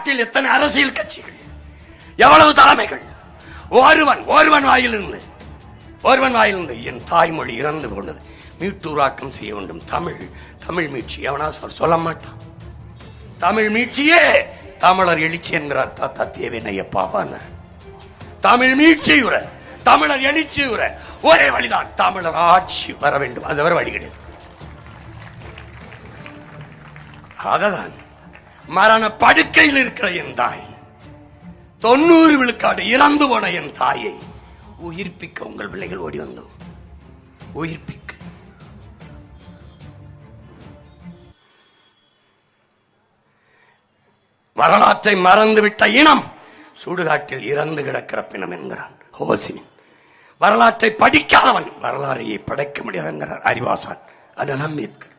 நாட்டில் எத்தனை அரசியல் கட்சிகள், எவ்வளவு தலைமைகள். ஒருவன் வாயிலிருந்து என் தாய்மொழி இறந்து போனது, மீட்டூராக்கம் செய்ய வேண்டும். தமிழ் மீட்சி எவனா சொல்ல மாட்டான். தமிழ் மீட்சியே தமிழர் எழுச்சி என்கிறார் தாத்தா தேவேனையப்பாவானார். தமிழ் மீட்சியுற, தமிழர் எழுச்சியுற ஒரே வழிதான், தமிழர் ஆட்சி வர வேண்டும். அது வர வழி கிடையாது. அததான் மரண படுக்கையில் இருக்கிற என் தாய், 90 விழுக்காடு இறந்து போன என் தாயை உயிர்ப்பிக்க உங்கள் பிள்ளைகள் ஓடி வந்தோம். உயிர்ப்பிக்க வரலாற்றை மறந்துவிட்ட இனம் சுடுகாட்டில் இறந்து கிடக்கிற பிணம் என்கிறான் ஹோசின். வரலாற்றை படிக்காதவன் வரலாறையை படைக்க முடியாது என்கிறார் அறிவாசான். அது அம்பேத்கர்.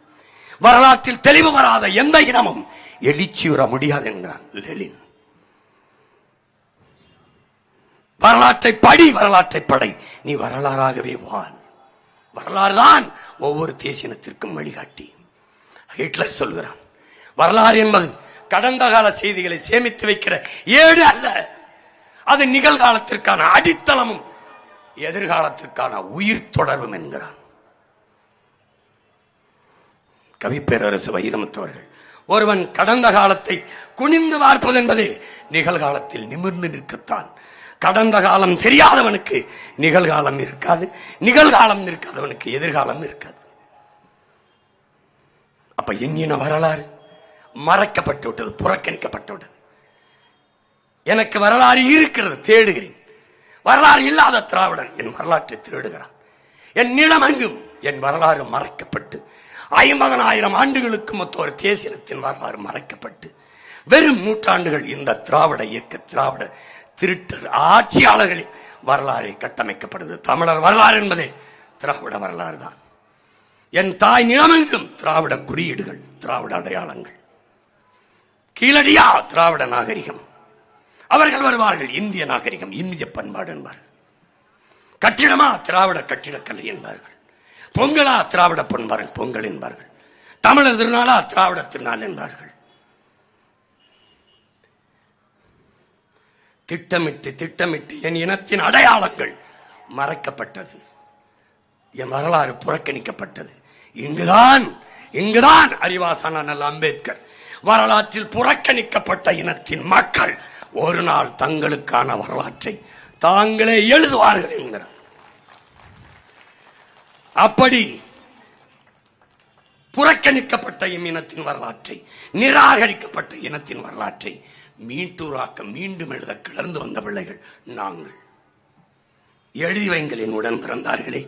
வரலாற்றில் தெளிவு வராத எந்த இனமும் எழுச்சியுற முடியாது என்கிறான் லெனின். வரலாற்றை படி, வரலாற்றை படை, நீ வரலாறாகவே வாழ். வரலாறு தான் ஒவ்வொரு தேசியத்திற்கும் வழிகாட்டி. ஹிட்லர் சொல்கிறான், வரலாறு என்பது கடந்த கால செய்திகளை சேமித்து வைக்கிற ஏடு அல்ல, அது நிகழ்காலத்திற்கான அடித்தளமும் எதிர்காலத்திற்கான உயிர் தொடர்பும் என்கிறான் கவி பேரரசு வைரமுத்தவர்கள். ஒருவன் கடந்த காலத்தை குனிந்து பார்ப்பது என்பதே நிகழ்காலத்தில் நிமிர்ந்து நிற்கத்தான். கடந்த காலம் தெரியாதவனுக்கு நிகழ்காலம் இருக்காது, நிகழ்காலம் இருக்காதவனுக்கு எதிர்காலம் இருக்காது. அப்ப எண்ணின வரலாறு மறைக்கப்பட்டு விட்டது, புறக்கணிக்கப்பட்டு விட்டது. எனக்கு வரலாறு இருக்கிறது, தேடுகிறேன். வரலாறு இல்லாத திராவிடன் என் வரலாற்றை திருடுகிறான். என் நிலமெங்கும் என் வரலாறு மறைக்கப்பட்டு 50,000 ஆண்டுகளுக்கு மொத்த ஒரு தேசியத்தின் வரலாறு மறைக்கப்பட்டு வெறும் நூற்றாண்டுகள் இந்த திராவிட இயக்க, திராவிட திருட்டர் ஆட்சியாளர்களின் வரலாறு கட்டமைக்கப்படுகிறது. தமிழர் வரலாறு என்பதே திராவிட வரலாறு தான். என் தாய் நிலமெங்கும் திராவிட குறியீடுகள், திராவிட அடையாளங்கள். கீழடியா திராவிட நாகரிகம், அவர்கள் வருவார்கள் இந்திய நாகரிகம், இந்திய பண்பாடு என்பார்கள். கட்டிடமா திராவிட கட்டிடக்கலை என்பார்கள். பொங்கலா திராவிட பண்பாடு பொங்கல் என்பார்கள். தமிழர் திருநாளா திராவிட திருநாள் என்பார்கள். திட்டமிட்டு என் இனத்தின் அடையாளங்கள் மறைக்கப்பட்டது, என் வரலாறு புறக்கணிக்கப்பட்டது. இங்குதான் அறிவாசான நல்ல அம்பேத்கர் வரலாற்றில் புறக்கணிக்கப்பட்ட இனத்தின் மக்கள் ஒரு நாள் தங்களுக்கான வரலாற்றை தாங்களே எழுதுவார்கள் என்கிறார். அப்படி புறக்கணிக்கப்பட்ட இனத்தின் வரலாற்றை, நிராகரிக்கப்பட்ட இனத்தின் வரலாற்றை மீட்டூராக்க, மீண்டும் எழுத கிளர்ந்து வந்த பிள்ளைகள் நாங்கள். எழுதி வைங்கள் என் உடன் பிறந்தார்களே,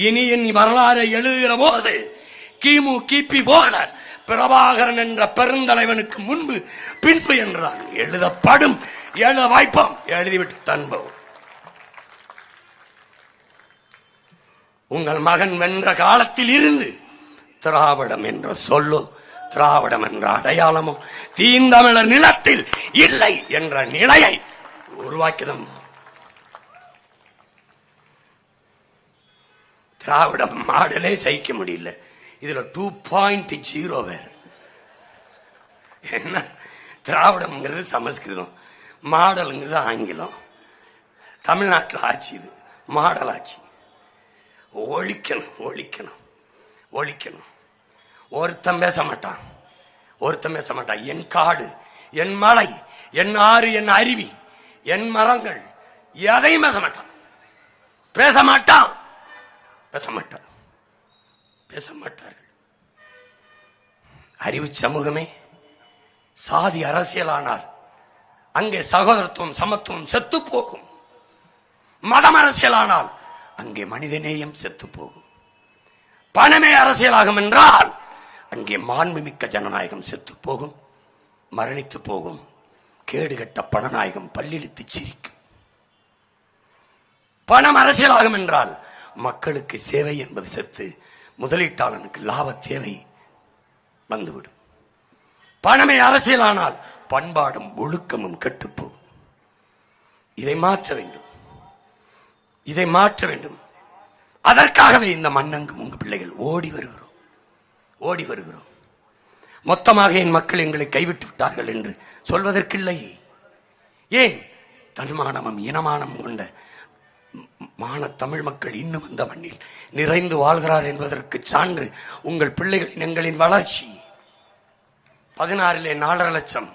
இனி என் வரலாறை எழுதுகிற போது கிமு கிபி போல பிரபாகரன் என்ற பெருந்தலைவனுக்கு முன்பு பின்பு என்றான் எழுதப்படும், எழுத வாய்ப்போம், எழுதிவிட்டு தன்போம். உங்கள் மகன் வென்ற காலத்தில் இருந்து திராவிடம் என்ற சொல்லோ, திராவிடம் என்ற அடையாளமோ தீந்தமிழர் நிலத்தில் இல்லை என்ற நிலையை உருவாக்கினோம். திராவிடம் மாடலே சகிக்க முடியல, இதுல 2.0 வேற. என்ன திராவிடம்ங்கிறது சமஸ்கிருதம், மாடலுங்கிறது ஆங்கிலம். தமிழ்நாட்டில் ஆட்சி இது மாடல் ஆட்சி. ஒழிக்கணும். ஒருத்தன் பேச மாட்டான். என் காடு, என் மலை, என் ஆறு, என் அருவி, என் மரங்கள் எதையும் பேச மாட்டார்கள். அறிவு சமூகமே சாதி அரசியலானால் அங்கே சகோதரத்துவம், சமத்துவம் செத்து போகும். மதம் அரசியலானால் அங்கே மனிதநேயம் செத்து போகும். பணமே அரசியலாகும் என்றால் அங்கே மாண்புமிக்க ஜனநாயகம் செத்து போகும், மரணித்து போகும். கேடுகட்ட பணநாயகம் பல்லிழித்து சிரிக்கும். பணம் அரசியலாகும் என்றால் மக்களுக்கு சேவை என்பது செத்து முதலீட்டாளனுக்கு லாப தேவை வந்துவிடும். பணமே அரசியலானால் பண்பாடும் ஒழுக்கமும் கெட்டுப்போகும். இதை மாற்ற வேண்டும். அதற்காகவே இந்த மண்ணங்கும் உங்க பிள்ளைகள் ஓடி வருகிறோம். மொத்தமாக என் மக்கள் எங்களை கைவிட்டு விட்டார்கள் என்று சொல்வதற்கில்லை. ஏன்? தன்மானமும் இனமானமும் கொண்ட மான தமிழ் மக்கள் இன்னும் அந்த மண்ணில் நிறைந்து வாழ்கிறார் என்பதற்கு சான்று உங்கள் பிள்ளைகளின் எங்களின் வளர்ச்சி. 16 4.5 லட்சம்,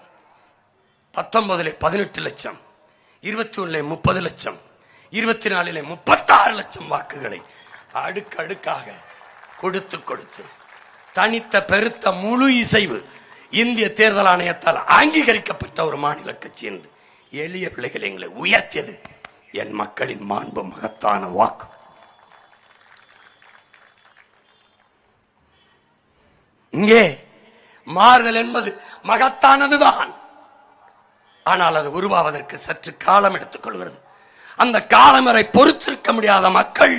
19 18 லட்சம், 21 30 லட்சம், 24 36 லட்சம் வாக்குகளை அடுக்கடுக்காக கொடுத்து தனித்த பெருத்த முழு இசைவு இந்திய தேர்தல் ஆணையத்தால் அங்கீகரிக்கப்பட்ட ஒரு மாநில கட்சி என்று எளிய பிள்ளைகள் எங்களை உயர்த்தியது என் மக்களின் மாண்பு மகத்தான வாக்கு. இங்கே மாறுதல் என்பது மகத்தானதுதான். ஆனால் அது உருவாவதற்கு சற்று காலம் எடுத்துக் கொள்கிறது. அந்த காலம் வரை பொறுத்திருக்க முடியாத மக்கள்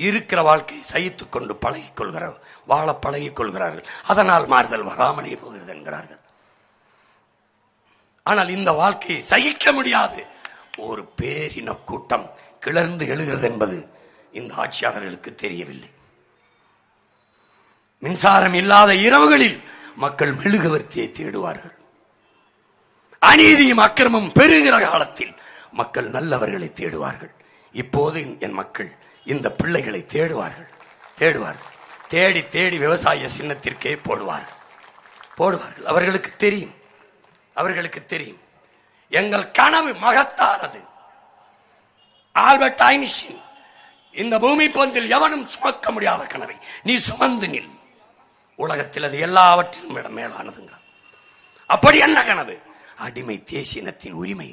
இருக்கிற வாழ்க்கையை சகித்துக் கொண்டு பழகிக் கொள்கிறார், வாழ பழகிக் கொள்கிறார்கள். அதனால் மாறுதல் வராமலே போகிறது என்கிறார்கள். ஆனால் இந்த வாழ்க்கையை சகிக்க முடியாது ஒரு பேரின கூட்டம் கிளர்ந்து எழுகிறது என்பது இந்த ஆட்சியாளர்களுக்கு தெரியவில்லை. மின்சாரம் இல்லாத இரவுகளில் மக்கள் மெழுகுவர்த்தியை தேடுவார்கள். அநீதியும் அக்கிரமும் பெருகிற காலத்தில் மக்கள் நல்லவர்களை தேடுவார்கள். இப்போது என் மக்கள் இந்த பிள்ளைகளை தேடுவார்கள். தேடி தேடி விவசாய சின்னத்திற்கே போடுவார்கள். அவர்களுக்கு தெரியும் எங்கள் கனவு மகத்தானது. ஆல்பர்ட் ஐன்ஸ்டீன் இந்த பூமி பந்தில் எவனும் சுமக்க முடியாத கனவை நீ சுமந்து நில், உலகத்தில் அது எல்லாவற்றிலும் மேலானதுங்க. அப்படி என்ன கனவு? அடிமை தேசியனத்தின் உரிமை,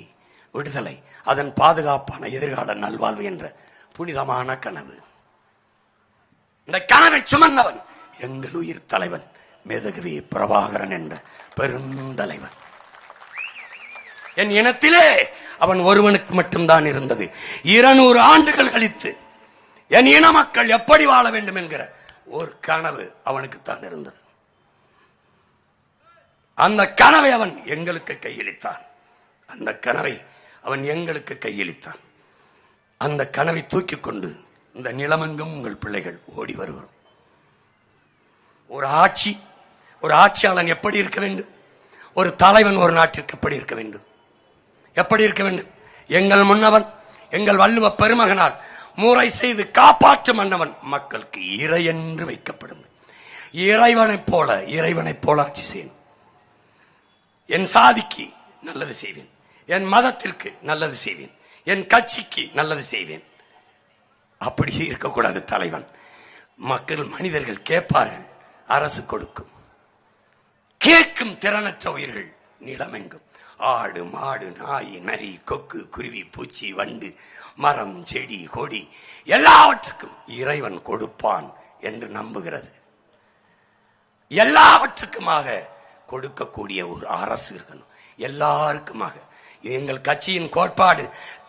விடுதலை, அதன் பாதுகாப்பான எதிர்கால நல்வாழ்வு என்ற புனிதமான கனவு. இந்த கனவை சுமந்தவன் எங்கள் உயிர் தலைவன் மேதகவி பிரபாகரன் என்ற பெருந்தலைவன். என் இனத்திலே அவன் ஒருவனுக்கு மட்டும்தான் இருந்தது. 200 ஆண்டுகள் கழித்து என் இன மக்கள் எப்படி வாழ வேண்டும் என்கிற ஒரு கனவு அவனுக்குத்தான் இருந்தது. அந்த கனவை அவன் எங்களுக்கு கையளித்தான். அந்த கனவை தூக்கிக் கொண்டு இந்த நிலமெங்கும் உங்கள் பிள்ளைகள் ஓடி வருகிறோம். ஒரு ஆட்சியாளன் எப்படி இருக்க வேண்டும்? ஒரு தலைவன் ஒரு நாட்டிற்கு எப்படி இருக்க வேண்டும்? எங்கள் முன்னவன், எங்கள் வள்ளுவ பெருமகனால் முறை செய்து காப்பாற்றும் மன்னவன் மக்களுக்கு இறை என்று வைக்கப்படும். இறைவனைப் போல ஆட்சி செய்வேன். என் சாதிக்கு நல்லது செய்வேன், என் மதத்திற்கு நல்லது செய்வேன், என் கட்சிக்கு நல்லது செய்வேன். அப்படி இருக்கக்கூடாது தலைவன். மனிதர்கள் கேட்பார்கள், அரசு கொடுக்கும். கேட்கும் திறனற்ற உயிர்கள் நிலமெங்கும் ஆடு மாடு நாய் நரி கொக்கு குருவி பூச்சி வண்டு மரம் செடி கொடி எல்லாவற்றுக்கும் இறைவன் கொடுப்பான் என்று நம்புகிறது. எல்லாவற்றுக்குமாக கொடுக்கக்கூடிய ஒரு அரசு இருக்கணும், எல்லாருக்குமாக. எங்கள் கட்சியின் கோட்பாடு,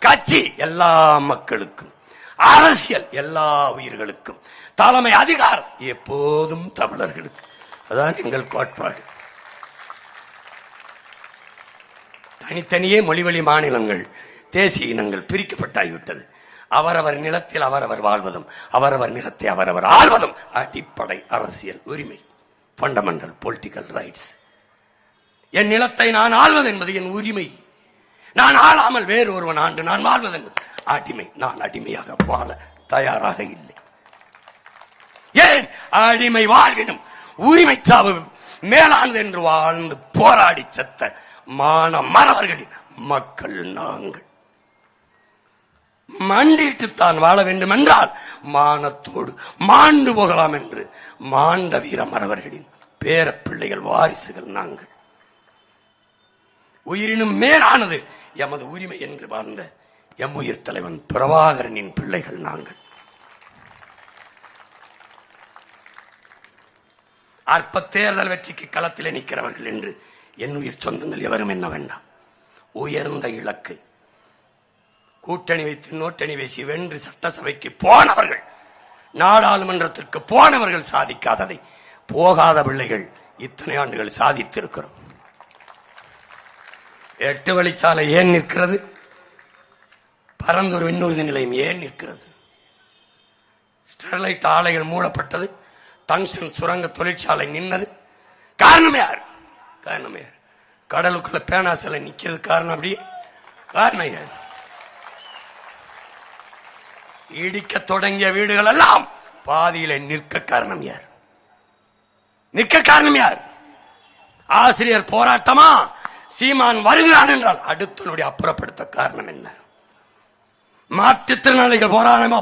கட்சி எல்லா மக்களுக்கும், அரசியல் எல்லா உயிர்களுக்கும், தலைமை அதிகாரம் எப்போதும் தமிழர்களுக்கு. அதான் எங்கள் கோட்பாடு. தனித்தனியே மொழிவழி மாநிலங்கள், தேசிய இனங்கள் பிரிக்கப்பட்டாகிவிட்டது. அவரவர் நிலத்தில் அவரவர் வாழ்வதும் அவரவர் நிலத்தை அவரவர் ஆள்வதும் அடிப்படை அரசியல் உரிமை, ஃபண்டமெண்டல் பொலிட்டிக்கல் ரைட்ஸ். என் நிலத்தை நான் ஆள்வது என்பது என் உரிமை. நான் ஆளாமல் வேறு ஒருவன் ஆண்டு நான் வாழ்வது என்பது அடிமை. நான் அடிமையாக வாழ தயாராக இல்லை. ஏன்? அடிமை வாழ்வினும் உரிமை சாவு மேலானது என்று வாழ்ந்து போராடி செத்த மான மறவர்களின் மக்கள் நாங்கள். மண்டிட்டுத்தான் வாழ வேண்டும் என்றால் மானத்தோடு மாண்டு போகலாம் என்று மாண்ட வீர மறவர்களின் பேர பிள்ளைகள், வாரிசுகள் நாங்கள். உயிரினும் மேலானது எமது உரிமை என்று வாழ்ந்த எம் உயிர் தலைவன் பிரபாகரனின் பிள்ளைகள் நாங்கள். அற்ப தேர்தல் வெற்றிக்கு களத்தில் நிற்கிறவர்கள் என்று என் உயிர் சொந்தங்கள் எவரும் என்ன வேண்டாம். உயர்ந்த இலக்கு, கூட்டணி வைத்து நோட்டணி பேசி வென்று சட்டசபைக்கு போனவர்கள், நாடாளுமன்றத்திற்கு போனவர்கள் சாதிக்காததை போகாத பிள்ளைகள் இத்தனை ஆண்டுகள் சாதித்திருக்கிறோம். 8 வழிச்சாலை ஏன் நிற்கிறது? பரந்தூர் விண்ணூர்தி நிலையம் ஏன் நிற்கிறது? ஸ்டெர்லைட் ஆலைகள் மூடப்பட்டது, டங்ஸ்டன் சுரங்க தொழிற்சாலை நின்னது. காரணம் காரணம் யார்? காரணம் யார்? கடலுக்குள்ள பேனா சிலை நிக்கிறது காரணம் அப்படியே காரணம் யார்? இடிக்க தொடங்கிய வீடுகள் எல்லாம் பாதியில நிற்க காரணம் யார்? நிற்க காரணம் யார்? ஆசிரியர் போராட்டமா? சீமான் வருகிறான் என்றால் அடுத்தனுடைய அப்புறப்படுத்த காரணம் என்ன? மாற்றுத்திறனாளிகள்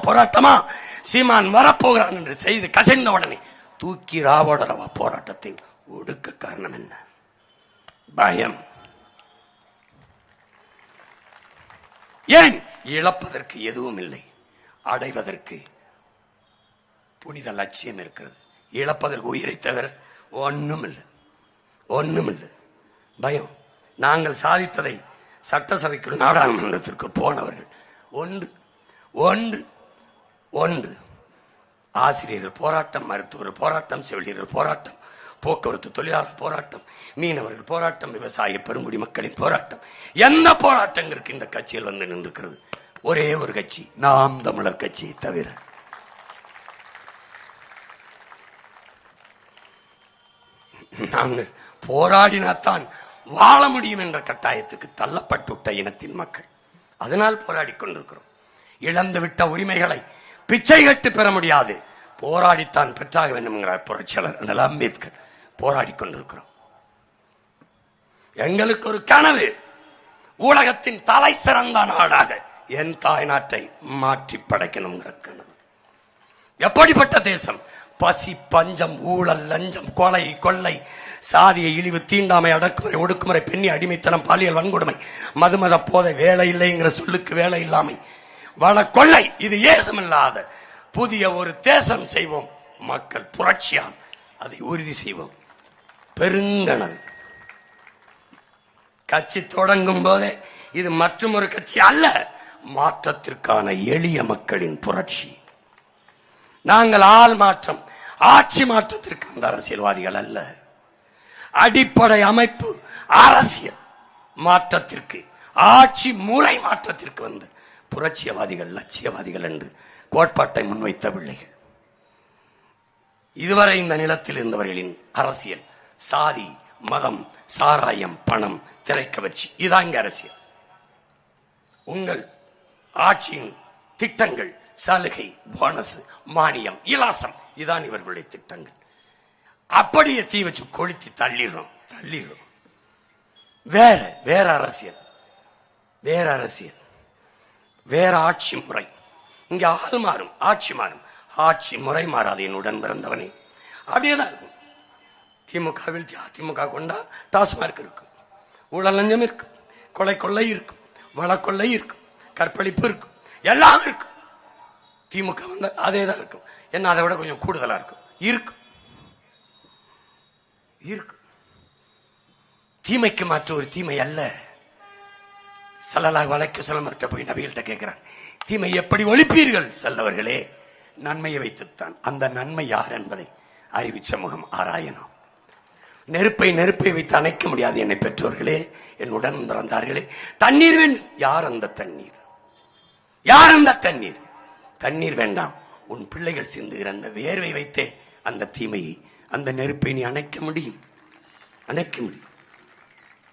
போராட்டமா? சீமான் வரப்போகிறான் என்று செய்து கசைந்த உடனே தூக்கி ராவோடரவா போராட்டத்தை ஒடுக்க காரணம் என்ன? பயம். ஏன்? இழப்பதற்கு எதுவும் இல்லை, அடைவதற்கு புனித லட்சியம் இருக்கிறது. இழப்பதற்கு உயிரை தவிர ஒண்ணும் இல்லை, ஒண்ணும் இல்லை. பயம். நாங்கள் சாதித்ததை சட்டசபைக்கு நாடாளுமன்றத்திற்கு போனவர்கள் ஒன்று ஒன்று ஒன்று ஆசிரியர்கள் போராட்டம், மருத்துவர்கள் போராட்டம், செவிலியர்கள் போராட்டம், போக்குவரத்து தொழிலாளர் போராட்டம், மீனவர்கள் போராட்டம், விவசாய பெருங்குடி மக்களின் போராட்டம். எந்த போராட்டங்களுக்கு இந்த கட்சியில் வந்து நின்றிருக்கிறது? ஒரே ஒரு கட்சி, நாம் தமிழர் கட்சியை தவிர. நாங்கள் போராடினாத்தான் வாழ முடியும் என்ற கட்டாயத்துக்கு தள்ளப்பட்டுவிட்ட இனத்தின் மக்கள். அதனால் போராடி கொண்டிருக்கிறோம். இழந்துவிட்ட உரிமைகளை பிச்சை கட்டு பெற முடியாது, போராடித்தான் பெற்றாக வேண்டும் என்கிறார் புரட்சியாளர் அண்ணல் அம்பேத்கர். போராடி கொண்டிருக்கிறோம். எங்களுக்கு ஒரு கனவு, உலகத்தின் தலை சிறந்த நாடாக என் தாய் நாட்டை மாற்றி படைக்கணும் கனவு. எப்படிப்பட்ட தேசம்? பசி, பஞ்சம், ஊழல், லஞ்சம், கொலை, கொள்ளை, சாதிய இழிவு, தீண்டாமை, அடக்குமுறை, ஒடுக்குமுறை, பெண்ணி அடிமைத்தனம், பாலியல் வன்கொடுமை, மதுமத போதை, வேலை இல்லைங்கிற சொல்லுக்கு வேலை இல்லாமை, வள கொள்ளை, இது ஏதுமில்லாத புதிய ஒரு தேசம் செய்வோம். மக்கள் புரட்சியால் அதை உறுதி செய்வோம். பெருங்கணல். கட்சி தொடங்கும் போதே இது மற்றும் ஒரு கட்சி அல்ல, மாற்றத்திற்கான எளிய மக்களின் புரட்சி. நாங்கள் ஆள் மாற்றம், ஆட்சி மாற்றத்திற்கு அந்த அரசியல்வாதிகள் அல்ல. அடிப்படை அமைப்பு அரசியல் மாற்றத்திற்கு, ஆட்சி முறை மாற்றத்திற்கு வந்த புரட்சியவாதிகள், லட்சியவாதிகள் என்று கோட்பாட்டை முன்வைத்த பிள்ளைகள். இதுவரை இந்த நிலத்தில் இருந்தவர்களின் அரசியல் சாதி, மதம், சாராயம், பணம், திரைக்கவர்ச்சி, இதான் இங்க அரசியல். உங்கள் ஆட்சியின் திட்டங்கள் சலுகை, போனஸ், மானியம், இலாசம், இதான் இவர்களுடைய திட்டங்கள். அப்படியே தீ வச்சு கொளுத்தி தள்ளிடுறோம். வேற வேற அரசியல், வேற அரசியல், வேற ஆட்சி முறை. இங்க ஆள் மாறும், ஆட்சி மாறும், ஆட்சி முறை மாறாது. என்னுடன் பிறந்தவனே, அப்படியேதான் இருக்கும். திமுகவில் அதிமுக கொண்டா டாஸ்மார்க் இருக்கும், ஊழல் லஞ்சம் இருக்கும், கொலை கொள்ளை இருக்கும், வளக்கொள்ளை இருக்கும், கற்பழிப்பு இருக்கும், எல்லாம் இருக்கும். திமுக வந்தா அதே தான் இருக்கும். என்ன அதை விட கொஞ்சம் கூடுதலா இருக்கும். இருக்கும். தீமைக்கு மாற்ற ஒரு தீமை அல்ல. சல்லல்லாஹு அலைஹி வஸல்லம் போய் நபிகள்கிட்ட கேட்கிறான், தீமை எப்படி ஒழிப்பீர்கள்? செல்லவர்களே, நன்மையை வைத்துத்தான். அந்த நன்மை யார் என்பதை அறிவு சமூகம் ஆராயணும். நெருப்பை வைத்து அணைக்க முடியாது. என்னை பெற்றோர்களே, என்னுடன் பிறந்தார்களே, தண்ணீர் வேண்டும். யார் அந்த தண்ணீர்? யார் அந்த தண்ணீர்? தண்ணீர் வேண்டாம். உன் பிள்ளைகள் சிந்துகிற அந்த வேர்வை வைத்தே அந்த தீமையை, அந்த நெருப்பை நீ அணைக்க முடியும்.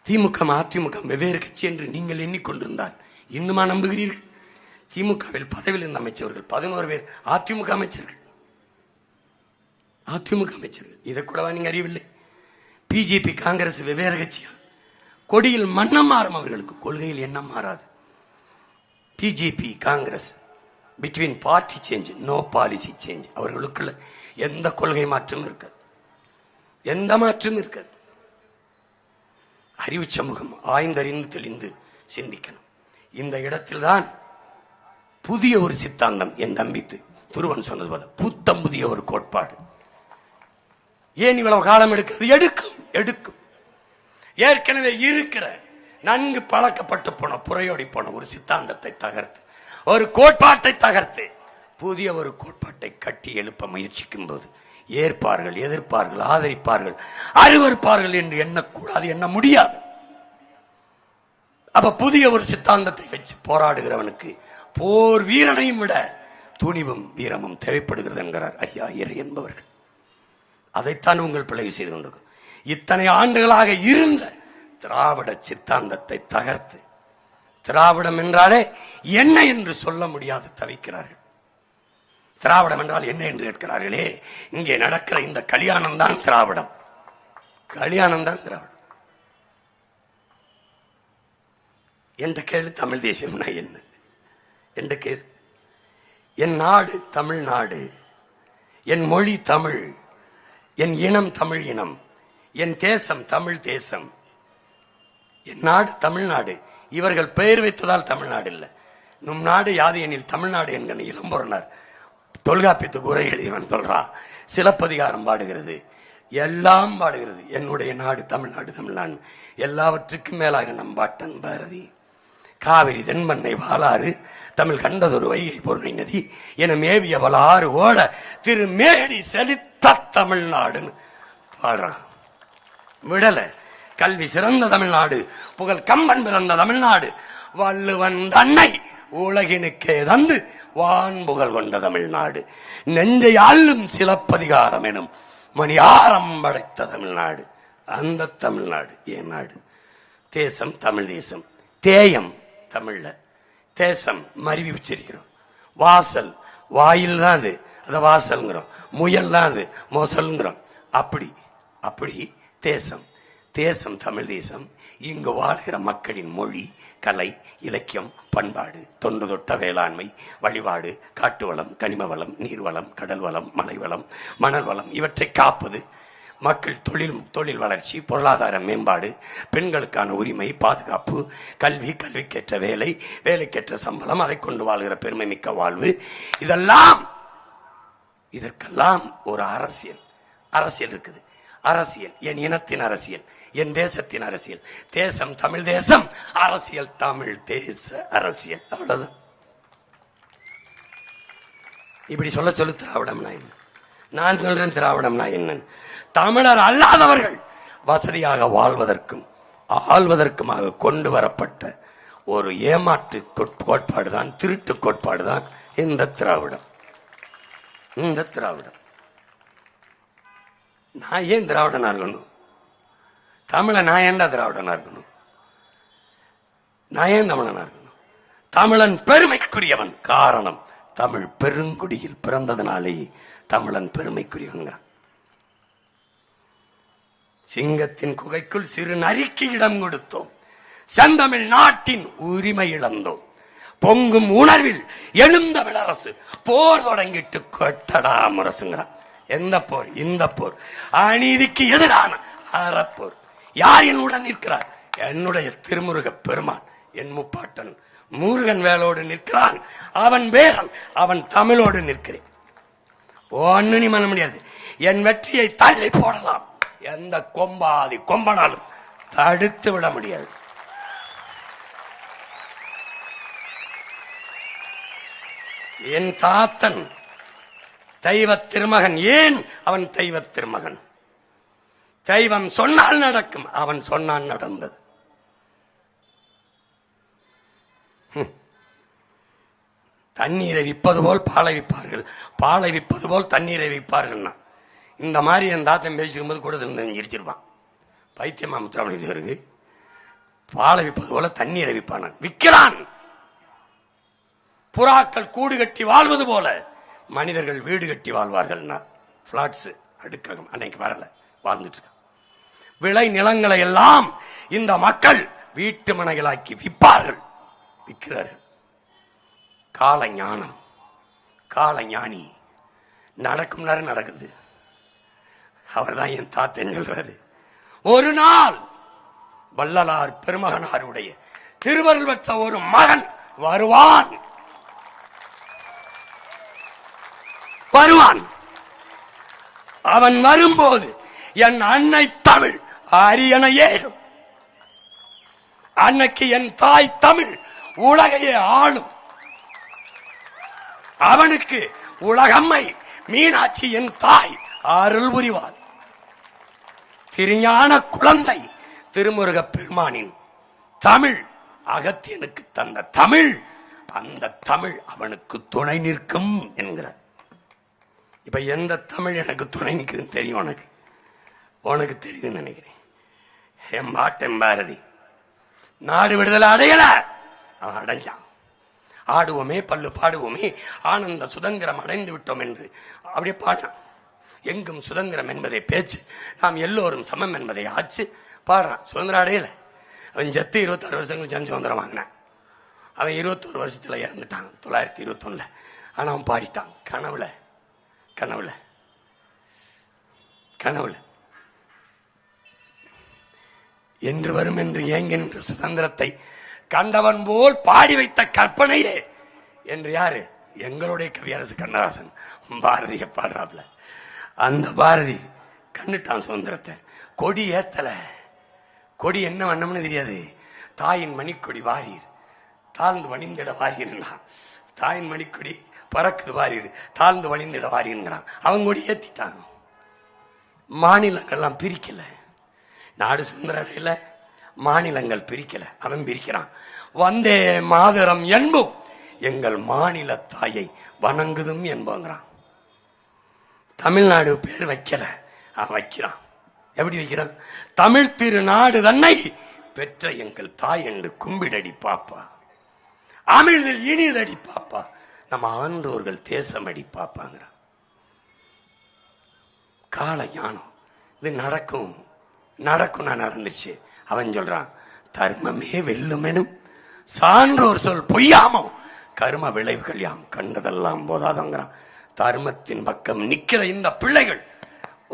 திமுக அதிமுக வெவ்வேறு கட்சி என்று நீங்கள் எண்ணிக்கொண்டிருந்தால் இன்னுமா நம்புகிறீர்கள்? திமுகவில் பதவியில் இருந்த அமைச்சர்கள் 11 பேர் அதிமுக அமைச்சர்கள். இதை கூடவா நீங்க அறியவில்லை? பிஜேபி, காங்கிரஸ் வெவ்வேறு கட்சியா? கொடியில் மன்னம் மாறும் அவர்களுக்கு, கொள்கையில் எண்ணம் மாறாது. BJP, Congress, between party change, no policy change. அவர்களுக்குள்ள எந்த கொள்கை மாற்றம் இருக்காது, எந்த மாற்றம் இருக்காது. அறிவு சமூகம் ஆய்ந்தறிந்து தெளிந்து சிந்திக்கணும். இந்த இடத்தில்தான் புதிய ஒரு சித்தாந்தம், என் தம்பி துருவன் சொன்னது போல புத்தம் புதிய ஒரு கோட்பாடு. ஏன் இவ்வளவு காலம் எடுக்கிறது? எடுக்கும். ஏற்கனவே இருக்கிற நன்கு பழக்கப்பட்டு போன, புறையோடி போன ஒரு சித்தாந்தத்தை தகர்த்து, ஒரு கோட்பாட்டை தகர்த்து, புதிய ஒரு கோட்பாட்டை கட்டி எழுப்ப முயற்சிக்கும் போது ஏற்பார்கள், எதிர்ப்பார்கள், ஆதரிப்பார்கள், அருவருப்பார்கள் என்று எண்ணக்கூடாது, எண்ண முடியாது. அப்ப புதிய ஒரு சித்தாந்தத்தை வச்சு போராடுகிறவனுக்கு போர் வீரனையும் விட துணிவும் வீரமும் தேவைப்படுகிறது என்கிறார் ஐயா இறை என்பவர்கள். அதைத்தான் உங்கள் பிள்ளை செய்து கொண்டிருக்கும். இத்தனை ஆண்டுகளாக இருந்த திராவிட சித்தாந்தத்தை தகர்த்து திராவிடம் என்றாலே என்ன என்று சொல்ல முடியாது தவிக்கிறார்கள். திராவிடம் என்றால் என்ன என்று கேட்கிறார்களே. இங்கே நடக்கிற இந்த கல்யாணம் தான் திராவிடம். கல்யாணம் தான் திராவிடம் என்று கேளு. தமிழ் தேசியம்னா என்ன என்று கேளு. என் நாடு தமிழ்நாடு, என் மொழி தமிழ், என் இனம் தமிழ் இனம், என் தேசம் தமிழ் தேசம், என் நாடு தமிழ்நாடு. இவர்கள் பெயர் வைத்ததால் தமிழ்நாடு இல்லை. நம் நாடு யாது எனில் தமிழ்நாடு என்கிற இளம்பொருளார் தொல்காப்பியத்துக்கு உரை எழுதியவன் சொல்றான். சிலப்பதிகாரம் பாடுகிறது, எல்லாம் பாடுகிறது. என்னுடைய நாடு தமிழ்நாடு தமிழ்நாடு. எல்லாவற்றுக்கும் மேலாக நம் பாட்டன் பாரதி காவிரி தென்பண்ணை வாளாறு தமிழ் கண்டதொரு வைகை பொருணை நதி என மேவிய வளாறு ஓட திரு மேரி செழித்த தமிழ்நாடுன்னு பாடுறான். விடல. கல்வி சிறந்த தமிழ்நாடு, புகழ் கம்பன் பிறந்த தமிழ்நாடு, வள்ளுவன் தன்னை உலகினுக்கே தந்து வான்புகழ் கொண்ட தமிழ்நாடு, நெஞ்சை ஆளும் சிலப்பதிகாரம் எனும் மணியாரம் படைத்த தமிழ்நாடு. அந்த தமிழ்நாடு என் நாடு. தேசம் தமிழ் தேசம். தேயம் தமிழ்ல, தேசம் மருவி உச்சரிக்கிறோம். வாசல் வாயில் தான் அது, அத வாசல்ங்கிறோம். முயல் தான் அது, மோசல்ங்கிறோம். அப்படி அப்படி தேசம் தேசம் தமிழ் தேசம். இங்கு வாழ்கிற மக்களின் மொழி, கலை, இலக்கியம், பண்பாடு, தொன்று தொட்ட வேளாண்மை, வழிபாடு, காட்டு வளம், கனிம வளம், நீர்வளம், கடல் வளம், மலை வளம், மணல் வளம் இவற்றை காப்பது, மக்கள் தொழில் வளர்ச்சி, பொருளாதார மேம்பாடு, பெண்களுக்கான உரிமை, பாதுகாப்பு, கல்வி, கல்விக்கேற்ற வேலை, வேலைக்கேற்ற சம்பளம், அதை கொண்டு வாழ்கிற பெருமை மிக்க வாழ்வு, இதற்கெல்லாம் ஒரு அரசியல் இருக்குது. அரசியல் என் இனத்தின் அரசியல், என் தேசத்தின் அரசியல். தேசம் தமிழ் தேசம், அரசியல் தமிழ் தேச அரசியல். அவ்வளவுதான். இப்படி சொல்ல திராவிடம்னா என்ன? நான் சொல்றேன் திராவிடம்னா என்ன. தமிழர் அல்லாதவர்கள் வசதியாக வாழ்வதற்கும் ஆள்வதற்குமாக கொண்டு வரப்பட்ட ஒரு ஏமாற்று கோட்பாடுதான், திருட்டு கோட்பாடுதான் இந்த திராவிடம். இந்த திராவிடம். நான் ஏன் திராவிடனா இருக்கணும்? தமிழ நான் ஏன்டா திராவிடனா இருக்கணும்? நான் ஏன் தமிழனா இருக்கணும்? தமிழன் பெருமைக்குரியவன். காரணம், தமிழ் பெருங்குடியில் பிறந்ததுனாலேயே தமிழன் பெருமைக்குரியவன். சிங்கத்தின் குகைக்குள் சிறு நரிக்கு இடம் கொடுத்தோம், செந்தமிழ் நாட்டின் உரிமை இழந்தோம். பொங்கும் உணர்வில் எழுந்தமிழ் அரசு போர் தொடங்கிட்டு கொட்டடா முரசுங்கிறான். எந்த போர்? இந்த போர். அநீதிக்கு எதிரான அறப்போர். யார் என்னுடன் நிற்கிறார்? என்னுடைய திருமுருக பெருமான், என் முப்பாட்டன் முருகன் வேலோடு நிற்கிறான். அவன் வேறன், அவன் தமிழோடு நிற்கிறேன். ஒன்னு நீ பண்ண முடியாது. என் வெற்றியை தள்ளி போடலாம், எந்த கொம்பாதி கொம்பனாலும் தடுத்து விட முடியாது. என் தாத்தன் தெய்வ திருமகன். ஏன் அவன் தெய்வ திருமகன்? தெய்வம் சொன்னால் நடக்கும், அவன் சொன்னால் நடந்தது. தண்ணீரை விற்பது போல் பாலை விற்பார்கள், பாலை விற்பது போல் தண்ணீரை விற்பார்கள். இந்த மாதிரி என் தாத்தன் பேசிக்கும்போது கூட எரிச்சிருப்பான். பைத்தியமா முத்திராமலிங்க பாலை விற்பது போல தண்ணீரை விற்பான், விற்கிறான். புறாக்கள் கூடு கட்டி வாழ்வது போல மனிதர்கள் வீடு கட்டி வாழ்வார்கள். பிளாட்ஸ் அடுக்ககம் அன்னைக்கு வரல, வாழ்ந்துட்டு இருக்க. விளை நிலங்களை எல்லாம் இந்த மக்கள் வீட்டு மனைகளாக்கி விற்பார்கள், விற்கிறார்கள். கால ஞானம், கால ஞானி நடக்கும் நேரம் நடக்குது. அவர் தான் என் தாத்தன் சொல்றாரு. ஒரு நாள் வள்ளலார் பெருமகனாருடைய திருவருள் பெற்ற ஒரு மகன் வருவான். அவன் வரும்போது என் அன்னை தமிழ் அரியணை ஏறும். அன்னைக்கு என் தாய் தமிழ் உலகையே ஆளும். அவனுக்கு உலகம்மை மீனாட்சி என் தாய் அருள் புரிவாள். திருஞான குழந்தை திருமுருக பெருமானின் தமிழ் அகத்தியனுக்கு தந்த தமிழ், அந்த தமிழ் அவனுக்கு துணை நிற்கும் என்கிறார். இப்ப எந்த தமிழ் எனக்கு துணை நிற்குதுன்னு தெரியும். உனக்கு உனக்கு தெரியுதுன்னு நினைக்கிறேன். என் பாட்டன் பாரதி நாடு விடுதலை அடையல, அவன் அடைஞ்சான். ஆடுவோமே பல்லு பாடுவோமே ஆனந்த சுதந்திரம் அடைந்து விட்டோம் என்று அப்படியே பாடுறான். எங்கும் சுதந்திரம் என்பதை பேச்சு, நாம் எல்லோரும் சமம் என்பதை ஆச்சு பாடுறான். சுதந்திரம் அடையல. அவன் ஜத்து 26 வருஷங்கள் ஜன் சுதந்திரம் வாங்கினான். அவன் 21 வருஷத்துல இறந்துட்டான் 921. ஆனா அவன் பாடிட்டான் கனவுல கனவுல கனவுல என்று வரும் என்று ஏங்கி நின்ற சுதந்திரத்தை கண்டவன் போல் பாடி வைத்த கற்பனையே என்று யாரு? எங்களுடைய கவியரசு கண்ணதாசன் பாரதிய பாடுறாப்ல. அந்த பாரதி கண்டுட்டான் சுதந்திரத்தை. கொடி ஏத்தல. கொடி என்ன வண்ணம்னு தெரியாது. தாயின் மணிக்கொடி வாரீர் தாழ்ந்து வணிந்திட வாரீர்னா, தாயின் மணிக்கொடி பறக்குது வாரீர் தாழ்ந்து வணிந்திட வாரீர்ங்கிறான். அவன் கொடி ஏத்திட்டான். மாநிலங்கள்லாம் பிரிக்கல. நாடு சுதந்திர அடையில, மாநிலங்கள் பிரிக்கல, அவன் பிரிக்கிறான். வந்தே மாதரம் என்போம் எங்கள் மாநில தாயை வணங்குதும் என்போங்கிறான். தமிழ்நாடு பேர் வைக்கல, அவன் வைக்கிறான். எப்படி வைக்கிறான்? தமிழ் திருநாடு தன்னை பெற்ற எங்கள் தாய் என்று கும்பிடடி பாப்பா, அமிழ்தில் இனிதடி பாப்பா, நம்ம ஆண்டோர்கள் தேசம் அடி பாப்பாங்கிறான். கால ஞானம். இது நடக்கும் நடக்கும் நான் நடந்துச்சு. அவன் சொல்றான் தர்மமே வெல்லுமெனும் சான்றோர் சொல் பொய்யாமோ கர்ம விளைவுகள் யாம் கண்டதெல்லாம் போதாதங்கிறான். தர்மத்தின் பக்கம் நிக்கிற இந்த பிள்ளைகள்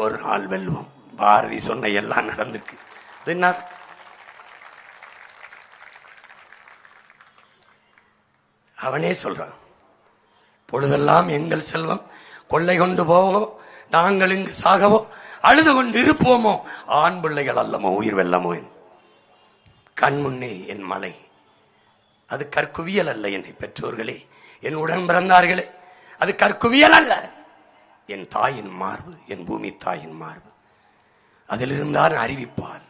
ஒரு நாள் வெல்வோம். பாரதி சொன்ன எல்லாம் நடந்திருக்கு. அவனே சொல்றான், பொழுதெல்லாம் எங்கள் செல்வம் கொள்ளை கொண்டு போவோ நாங்கள் இங்கு சாகவோ அழுது கொண்டு இருப்போமோ ஆண் பிள்ளைகள் அல்லமோ உயிர் வெல்லமோ. கண் முன்னே என் மலை அது கற்குவியல் அல்ல. என்னை பெற்றோர்களே, என் உடன் பிறந்தார்களே, அது கற்குவியல் அல்ல. என் தாயின் மார்பு, என் பூமி தாயின் மார்பு. அதிலிருந்தான் அறிவிப்பால்.